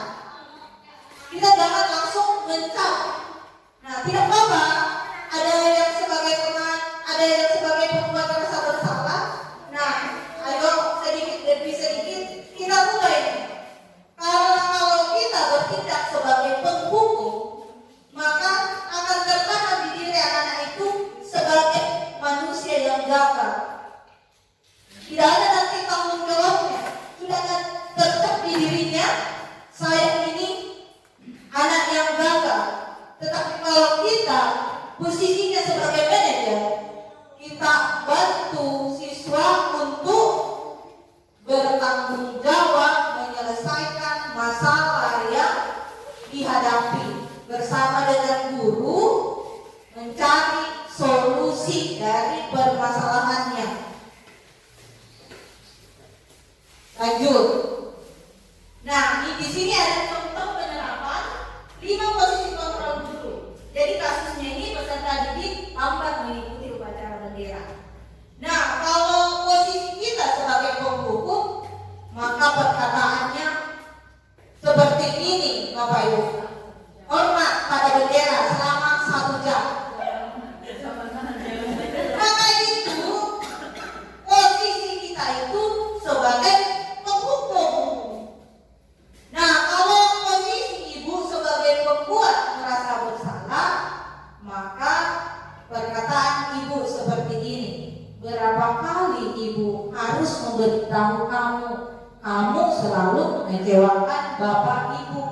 Kita jangan langsung mencap. Nah, tidak apa-apa. Ada yang sebagai teman, ada yang sebagai pembuat rasa bersalah. Nah, ayo sedikit demi sedikit kita mulai. Karena kalau kita bertindak sebagai penghukum, maka akan tertanam di diri anak-anak itu sebagai manusia yang gagal. Tidak ada nanti tanggung jawabnya, sudah akan tetap di dirinya. Saya ini anak yang gagal. Tetapi kalau kita posisinya sebagai manajer, kita bantu siswa untuk bertanggung jawab menyelesaikan masalah yang dihadapi bersama dengan guru, mencari solusi dari permasalahannya. Lanjut. Nah, di sini ada contoh penerapan 5 posisi kontrol guru. Jadi kasusnya ini peserta didik lambat mengikuti upacara bendera. Nah, kalau posisi kita sebagai penghukum, maka perkataannya ini Bapak Ibu. Hormat pada bendera selama 1 jam. Maka itu posisi kita itu sebagai penghukum. Nah, kalau posisi ibu sebagai pembuat merasa bersalah, maka perkataan ibu seperti ini. Berapa kali ibu harus memberitahu kamu selalu mengecewakan bapak ibu.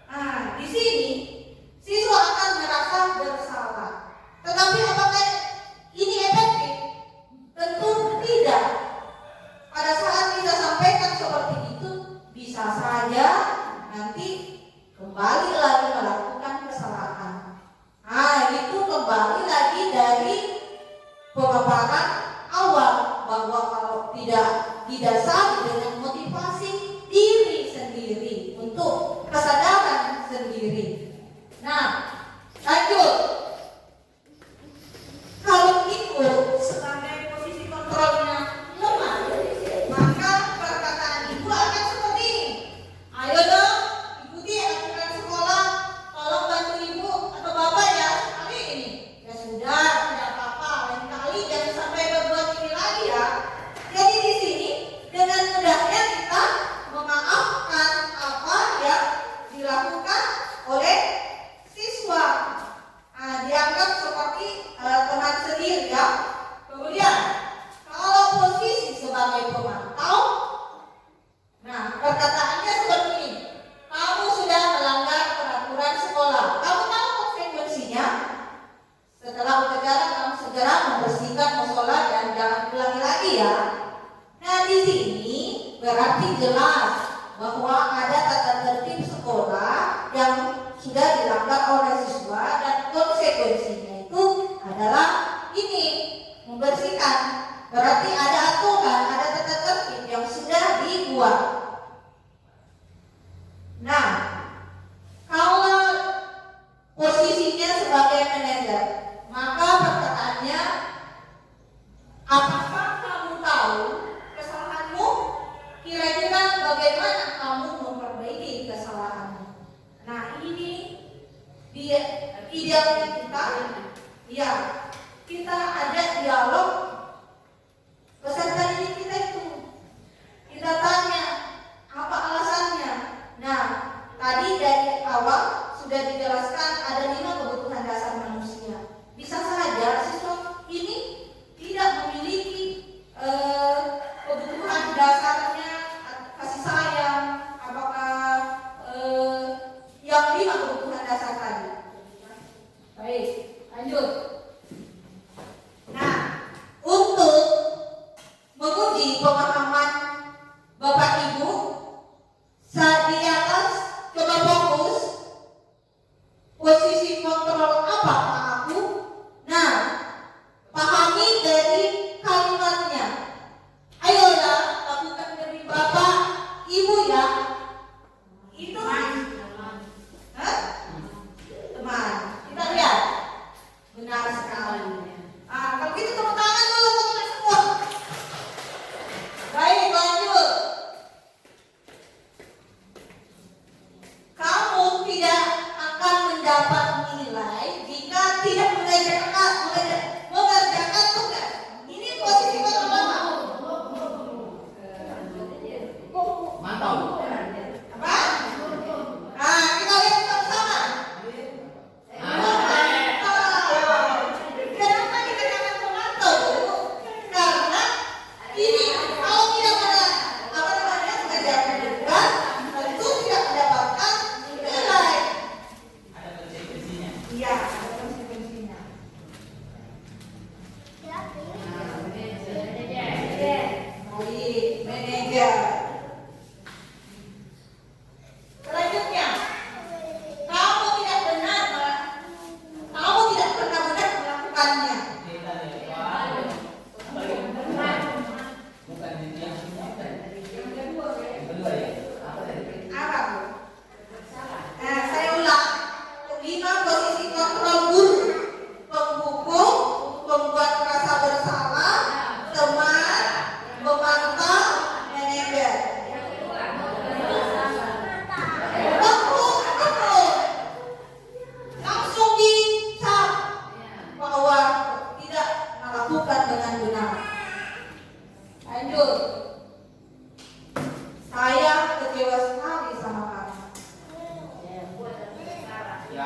Nah, di sini siswa akan merasa bersalah. Tetapi apakah ini efektif? Tentu tidak. Pada saat kita sampaikan seperti itu, bisa saja nanti kembali lagi melakukan kesalahan. Nah, itu kembali lagi dari pemaparan awal bahwa kalau tidak didasari dengan motivasi diri sendiri untuk kesadaran sendiri. Nah, lanjut. Kalau ibu sebagai posisi kontrolnya lemah, maka perkataan ibu akan seperti ini. Ayo dong, ikuti aturan sekolah. Tolong bantu ibu atau bapak ya. Kali ini ya sudah, tidak apa-apa. Lain kali jangan sampai berbuat ini lagi ya. Jadi di sini dengan mudahnya kita memaafkan apa yang dilakukan oleh siswa. Nah, dianggap seperti teman sendiri ya. Kemudian kalau posisi sebagai pemantau, nah perkataannya seperti ini. Kamu sudah melanggar peraturan sekolah. Kamu tahu konsekuensinya? Setelah upacara kamu segera membersihkan musola dan jangan ulangi lagi ya. Nah, di sini berarti jelas bahwa ada tata tertib sekolah yang sudah dilanggar oleh siswa dan konsekuensinya itu adalah ini, membersihkan. Berarti ada aturan, ada tata tertib yang sudah dibuat. Nah, kalau posisinya sebagai manajer, maka perkataannya, apakah kamu tahu kesalahanmu? Kira-kira bagaimana kamu memperbaiki kesalahanmu? Nah, ini dia idealnya kita, ya kita ada dialog peserta didik kita itu. Kita tanya apa alasannya. Nah, tadi dari awal sudah dijelaskan ada 5 kebutuhan dasar manusia. Bisa saja siswa ini tidak memiliki kebutuhan dasarnya, kasih sayang, apakah yang 5 kebutuhan dasar tadi. Baik, lanjut. Nah, untuk menguji pemahaman Bapak Ibu, saat di atas coba fokus posisi kontrol apa Pak aku. Nah, pahami dari kalimatnya. Ayolah lakukan demi Bapak Ibu ya. Itu Hah?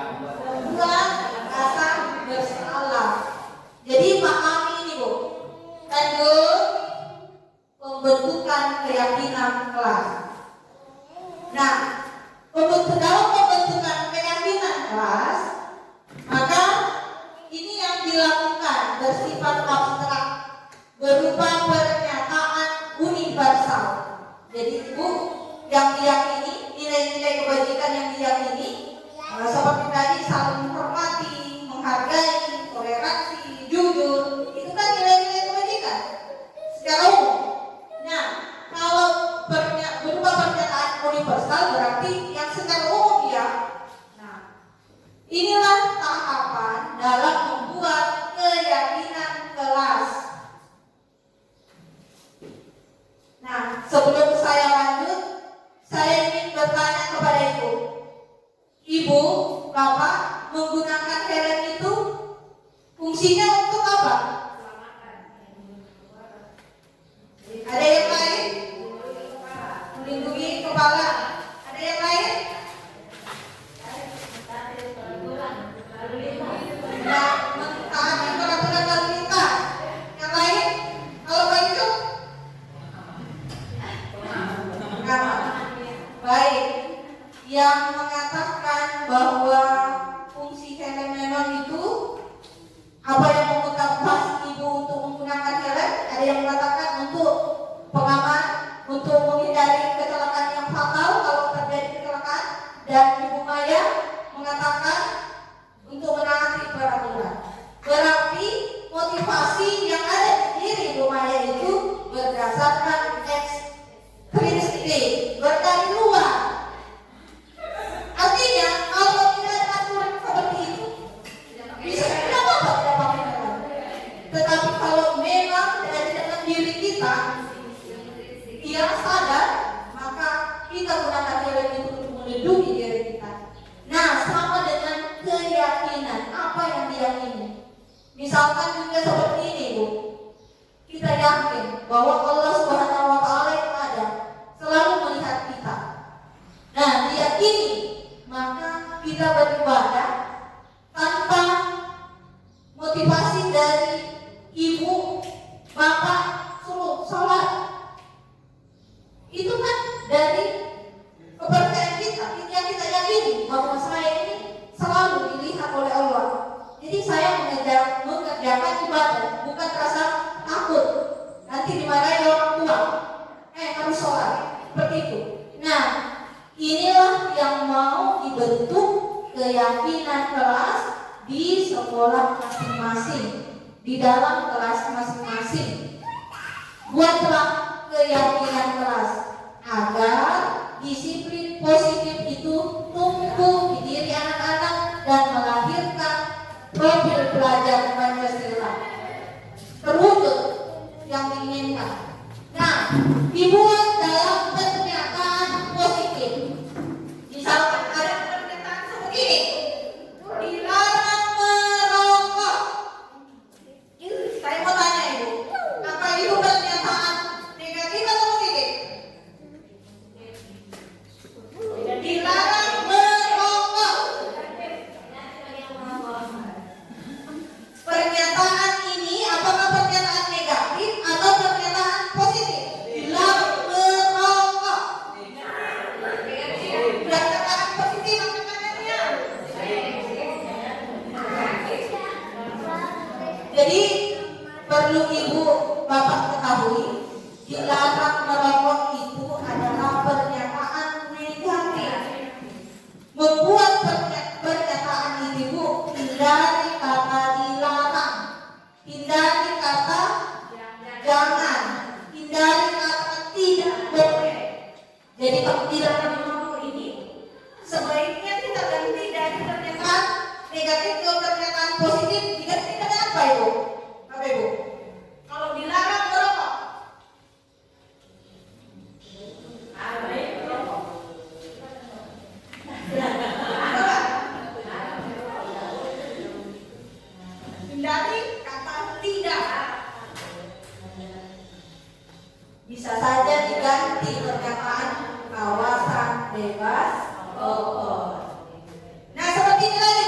membuat rasa bersalah. Jadi pahami ini Bu. Lanjut, pembentukan keyakinan kelas. Nah, dalam pembentukan keyakinan kelas, maka ini yang dilakukan bersifat abstrak, berupa pernyataan universal. Jadi Ibu yang diyakini, nilai-nilai kebajikan yang diyakini, seperti tadi saling menghormati, menghargai, toleransi, jujur, itu kan nilai-nilai kebajikan secara umum. Nah, kalau berupa pernyataan universal berarti yang secara umum ya. Nah, inilah tahapan dalam membuat keyakinan kelas. Nah, sebelum saya lanjut, saya ingin bertanya kepada Ibu. Ibu, Bapak menggunakan helm itu fungsinya untuk apa? Ada yang lain? Melindungi kepala. Ada yang lain? Nah, mentaati peraturan lalu lintas. Yang lain? Kalau begitu? Baik. Yang mengatakan bahwa fungsi helm memang itu apa yang memotivasi Ibu untuk menggunakan helm? Ada yang mengatakan untuk pengaman, untuk menghindari kecelakaan yang fatal kalau terjadi kecelakaan, dan Ibu Maya mengatakan untuk menaati peraturan. Berarti motivasi yang ada di diri Ibu Maya itu berdasarkan ekstrinsik, dari luar. Artinya kalau tidak ada aturan seperti itu, bisa tidak apa-apa tidak pakai helm. Tetapi kalau memang dari dalam diri kita yang sadar, maka kita gunakan helm itu untuk melindungi diri kita. Nah, sama dengan keyakinan, apa yang diyakini. Misalkan juga seperti ini Bu, kita yakin bahwa Allah Subhanahu wa Ta'ala yang ada selalu melihat kita. Nah, diyakini, maka kita beribadah tanpa motivasi dari ibu, bapak, suruh sholat. Itu kan dari kepercayaan kita kita yakini bahwa saya ini selalu dilihat oleh Allah. Jadi saya mengerjakan ibadah, bukan rasa takut nanti dimarahi orang tua. Harus sholat, seperti itu. Nah, inilah yang mau dibentuk keyakinan kelas di sekolah masing-masing, di dalam kelas masing-masing. Buatlah keyakinan kelas agar disiplin positif itu tumbuh di diri anak-anak dan melahirkan profil pelajar Pancasila terwujud yang diinginkan. Nah, dibuat dalam pernyataan positif. Misalkan ada pernyataan seperti ini, dilarang merokok. Saya mau tanya Ibu, apa itu pernyataan negatif atau positif? Dilarang merokok. Pernyataan ini apakah pernyataan negatif atau pernyataan positif? Dilarang merokok. Pernyataan positif maknanya. Jadi perlu Ibu Bapak ketahui, dilarang merokok itu adalah pernyataan negatif. Membuat pernyataan ini Bu, hindari kata dilarang, hindari kata jangan, hindari kata tidak boleh. Jadi kalau dilarang merokok ini sebaiknya kita ganti dari pernyataan negatif ke pernyataan positif. Diganti dengan apa Ibu? Apa Ibu? Kalau dilarang merokok, hindari kata tidak. Bisa saja diganti pernyataan kawasan bebas rokok. Nah, seperti ini lagi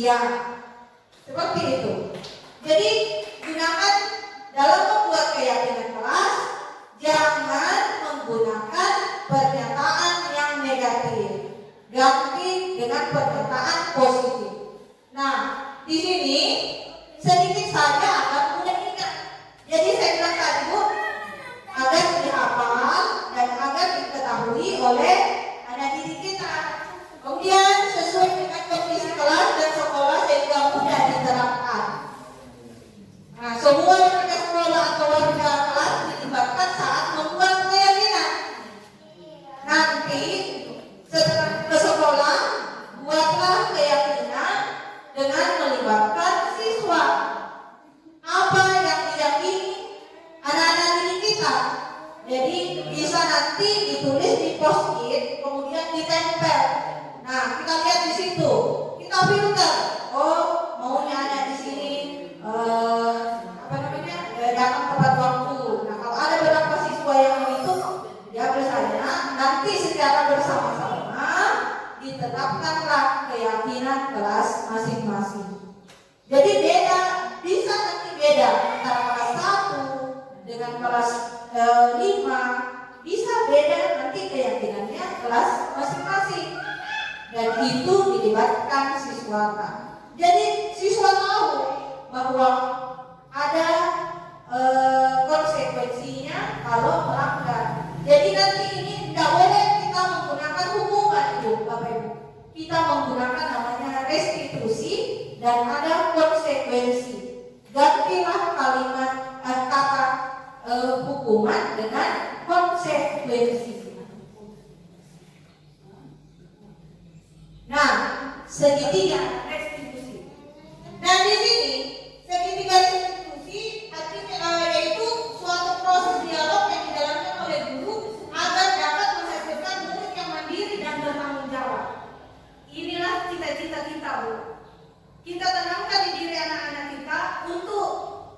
Iya, seperti itu. Jadi gunakan dalam membuat keyakinan kelas, jangan menggunakan pernyataan yang negatif. Ganti dengan pernyataan positif. Nah, di sini sedikit saja akan mudah ingat. Jadi saya bilang tadi Bu, agar dihafal dan agar diketahui oleh anak didik kita. Kemudian sesuai dengan kondisi kelas dan sekolah sehingga mudah diterapkan. Nah, semua warga sekolah atau warga kelas dilibatkan saat membuat keyakinan. Nanti setelah ke sekolah, buatlah keyakinan dengan melibatkan siswa. Apa yang diyakini anak-anak didik kita. Jadi bisa nanti ditulis di post-it, kemudian ditempel. Nah, kita lihat di situ, kita filter. Oh, maunya anak di sini datang tepat waktu. Nah, kalau ada beberapa siswa yang mau itu, ya bersama nanti secara bersama-sama ditetapkanlah keyakinan kelas masing-masing. Jadi beda, bisa nanti beda antara kelas 1 dengan kelas 5, bisa beda nanti keyakinannya kelas masing-masing. Dan itu dilibatkan siswa. Jadi siswa tahu bahwa ada konsekuensinya kalau melanggar. Jadi nanti ini tidak boleh kita menggunakan hukuman itu, Bapak Ibu. Kita menggunakan namanya restitusi dan ada konsekuensi. Gantilah kalimat kata hukuman dengan konsekuensi. Nah, segitiga restitusi. Nah, di sini segitiga restitusi artinya yaitu suatu proses dialog yang dijalankan oleh guru agar dapat menghasilkan murid yang mandiri dan bertanggung jawab. Inilah cita-cita kita, Bu. Kita tanamkan di diri anak-anak kita untuk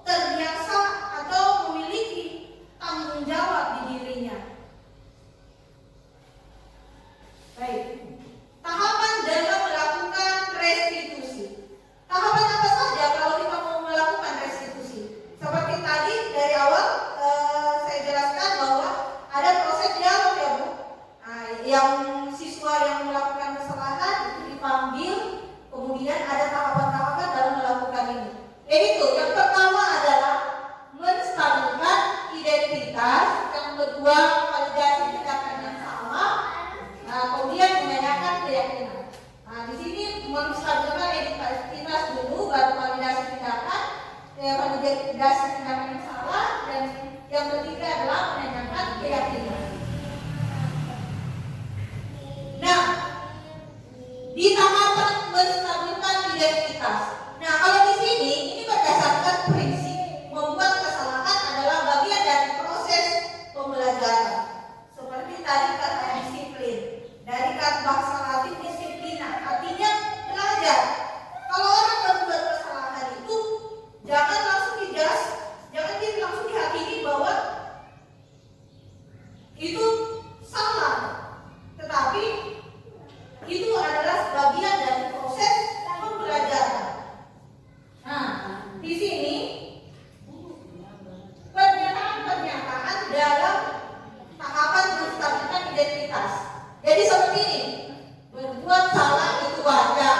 terbiasa atau memiliki tanggung jawab di dirinya. Baik. Tahapan dalam melakukan restitusi. Tahapan apa saja kalau kita mau melakukan restitusi? Seperti tadi dari awal saya jelaskan bahwa ada proses dialog ya Bu. Nah, yang siswa yang melakukan kesalahan itu dipanggil, kemudian ada tahapan-tahapan dalam melakukan ini. Yaitu yang pertama adalah menstabilkan identitas, yang kedua validasi tindakan yang salah, nah, kemudian menanyakan keyakinan. Nah, di sini menstabilkan identitas dulu, baru validasi tindakan, validasi tindakan yang salah, dan yang ketiga adalah menanyakan keyakinan. Nah, di tahapan menstabilkan identitas. Nah, kalau di sini ini berdasarkan prinsip membuat kesalahan adalah bagian dari proses pembelajaran. Seperti tadi kata disiplin, dari kata bahasa Latin disiplina, artinya belajar. Kalau orang berbuat kesalahan itu jangan langsung dijudge, jangan langsung dihakimi bahwa itu salah, tetapi itu adalah bagian dari proses pembelajaran. Nah, di sini pernyataan-pernyataan dalam tahapan menstabilkan identitas. Jadi seperti ini, berbuat salah itu wajar.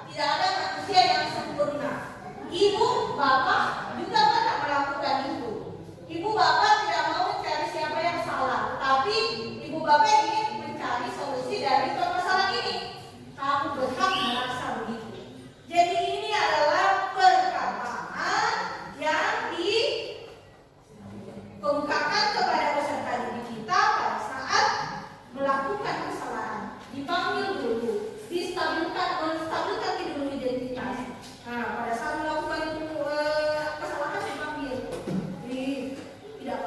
Tidak ada manusia yang sempurna. Ibu, bapak juga pernah melakukan itu. Ibu, bapak tidak mau mencari siapa yang salah, tapi ibu, bapak ingin mencari solusi dari permasalahan ini. Kamu berhak merasa begitu. Jadi ini adalah perkataan yang dikemukakan kepada peserta didik kita pada saat melakukan kesalahan. Dipanggil dulu, menstabilkan dulu identitas. Nah, pada saat melakukan kesalahan dipanggil, tidak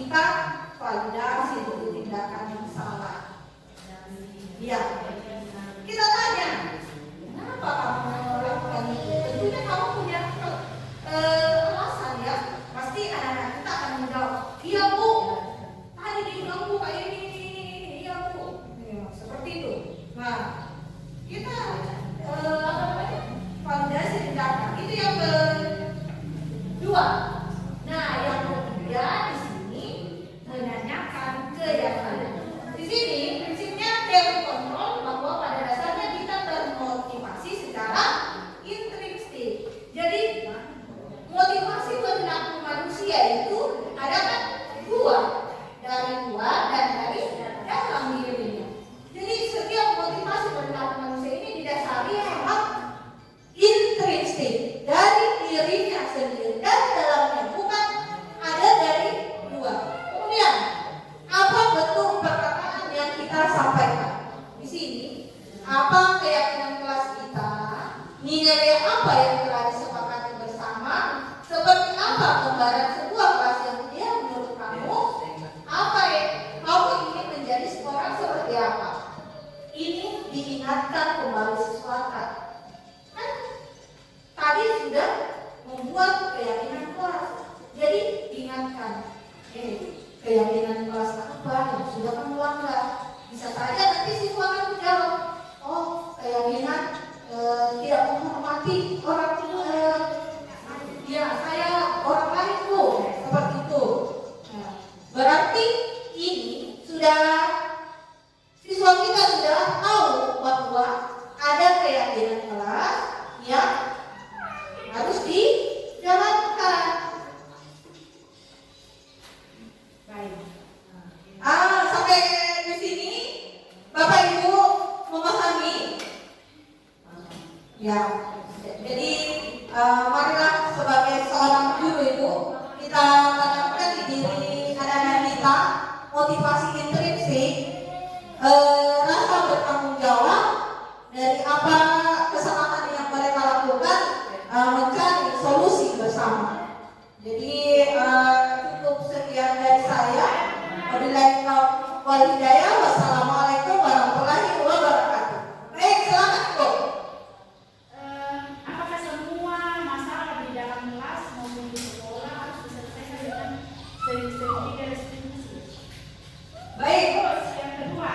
kita validasi untuk tindakan yang salah. Ya, kita tanya, kenapa kamu melakukan itu? Tentunya kamu punya alasan ya. Pasti anak-anak kita akan menjawab, iya bu, tadi diganggu kayak ini, iya bu. Ya, seperti itu. Nah, kita validasi tindakan itu yang kedua. Nah, yang ketiga di sini menanyakan keyakinan. Di sini prinsipnya terkontrol bahwa pada dasarnya kita termotivasi secara intrinsik. Jadi motivasi perilaku manusia itu ada kan dua, dari luar dan dari dalam dirinya. Jadi setiap motivasi perilaku manusia ini didasari memang intrinsik dari dirinya sendiri dan dalamnya, bukan ada dari luar. Kemudian apa bentuk perkataan yang kita sampaikan di sini? Apa keyakinan kelas kita? Nilai apa yang telah disepakati bersama? Seperti apa gambaran sebuah kelas yang ideal menurut kamu? Apa yang kamu ingin menjadi seorang seperti apa? Ini diingatkan kembali sesuatu. Kan tadi sudah membuat keyakinan kelas. Jadi diingatkan, keyakinan kelas apa yang sudah kamu langgar? Bisa saja nanti siswa akan menjawab, oh keyakinan tidak menghormati orang tua. Ya saya orang lain tuh, seperti itu. Nah, berarti ini sudah siswa kita sudah tahu bahwa ada keyakinan kelas yang harus dijalankan. Baik. Sampai di sini Bapak Ibu memahami? Ya. Jadi marilah sebagai seorang guru Ibu kita tanamkan di diri anak-anak kita motivasi intrinsik, rasa bertanggung jawab dari apa kesalahan yang mereka lakukan, mencari solusi bersama. Jadi cukup sekian dari saya. Wabillahi taufiq wal hidayah. Wassalamualaikum warahmatullahi wabarakatuh. Baik, silakan Bu. Apakah semua masalah di dalam kelas maupun di sekolah harus diselesaikan dengan segitiga restitusi? Baik. Terus yang kedua,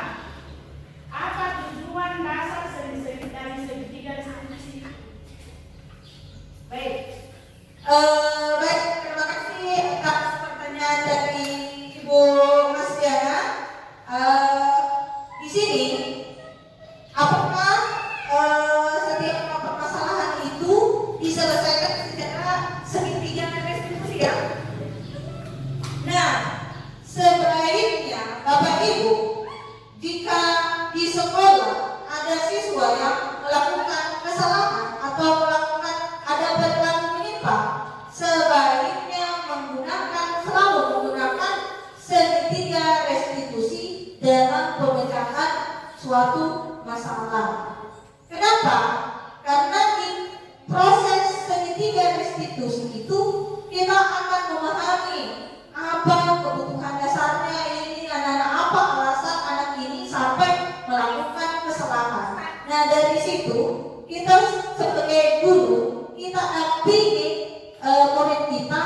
apa tujuan dasar dari segitiga restitusi? Baik. Baik, terima kasih atas pertanyaan dari Ibu Mas Diana. Di sini, apakah setiap permasalahan itu diselesaikan secara segitiga restitusi ya? Nah, sebaiknya Bapak Ibu, jika di sekolah ada siswa yang melakukan kesalahan atau melakukan ada perilaku menyimpang, sebaiknya selalu menggunakan segitiga restitusi dalam pemecahan suatu masalah. Kenapa? Karena di proses segitiga restitusi itu kita akan memahami apa kebutuhan dasarnya ini, anak-anak apa alasan anak ini sampai melakukan kesalahan. Nah dari situ kita sebagai guru kita dampingi murid kita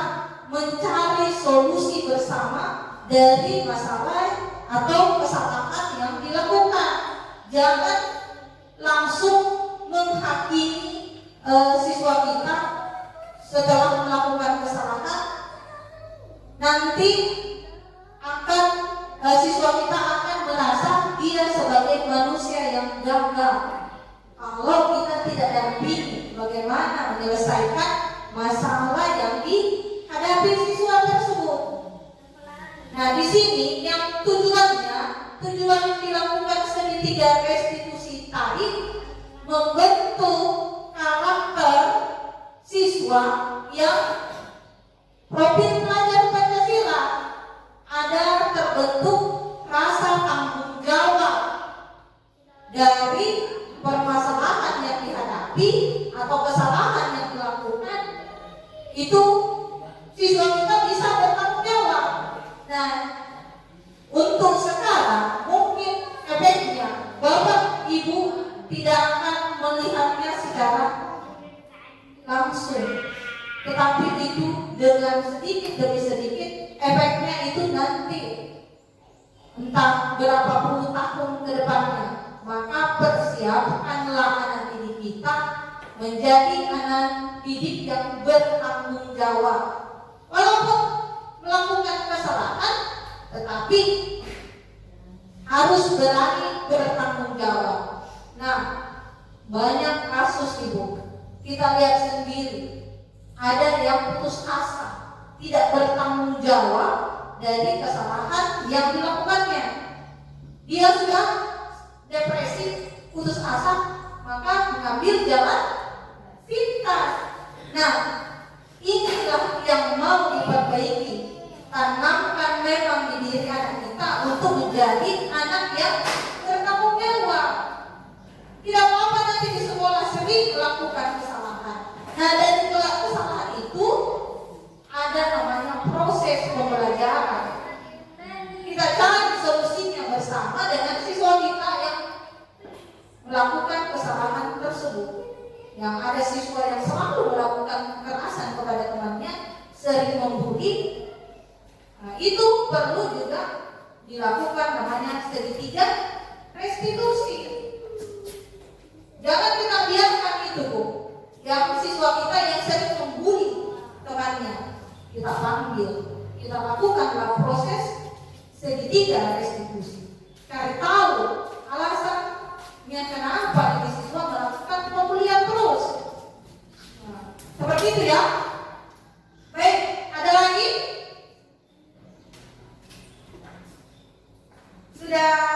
mencari solusi bersama dari masalah atau kesalahan yang dilakukan. Jangan langsung menghakimi siswa kita setelah melakukan kesalahan. Nanti akan siswa kita akan merasa dia sebagai manusia yang gagal. Kalau kita tidak dampingi bagaimana menyelesaikan masalah yang dihadapi siswa tersebut. Nah, di sini yang tujuan dilakukan segitiga restitusi tadi membentuk karakter siswa yang profil pelajar Pancasila, ada terbentuk rasa tanggung jawab dari permasalahan yang dihadapi atau kesalahan yang dilakukan. Itu siswa kita bisa bertanggung jawab. Nah, dan sedikit demi sedikit efeknya itu nanti entah berapa puluh tahun ke depannya. Maka persiapkanlah anak didik kita menjadi anak didik yang bertanggung jawab. Walaupun melakukan kesalahan, tetapi harus berani bertanggung jawab. Nah, banyak kasus Ibu, kita lihat sendiri, ada yang putus asa, tidak bertanggung jawab dari kesalahan yang dilakukannya. Dia sudah depresi, putus asa, maka mengambil jalan pintas. Nah, inilah yang mau diperbaiki. Tanamkan memang di diri anak kita untuk menjadi anak yang bertanggung jawab. Tidak apa-apa nanti di sekolah sering melakukan kesalahan. Nah, dari kesalahan itu ada namanya proses pembelajaran. Kita cari solusinya bersama dengan siswa kita yang melakukan kesalahan tersebut. Yang ada siswa yang selalu melakukan kekerasan kepada temannya, sering membuli. Nah, itu perlu juga dilakukan namanya segitiga restitusi. Jangan kita biarkan itu, Bu. Yang siswa kita yang sering membuli temannya, kita panggil, kita lakukanlah proses segitiga restitusi. Cari tahu alasannya kenapa ini siswa melakukan pembulian terus. Nah, seperti itu ya. Baik, ada lagi? Sudah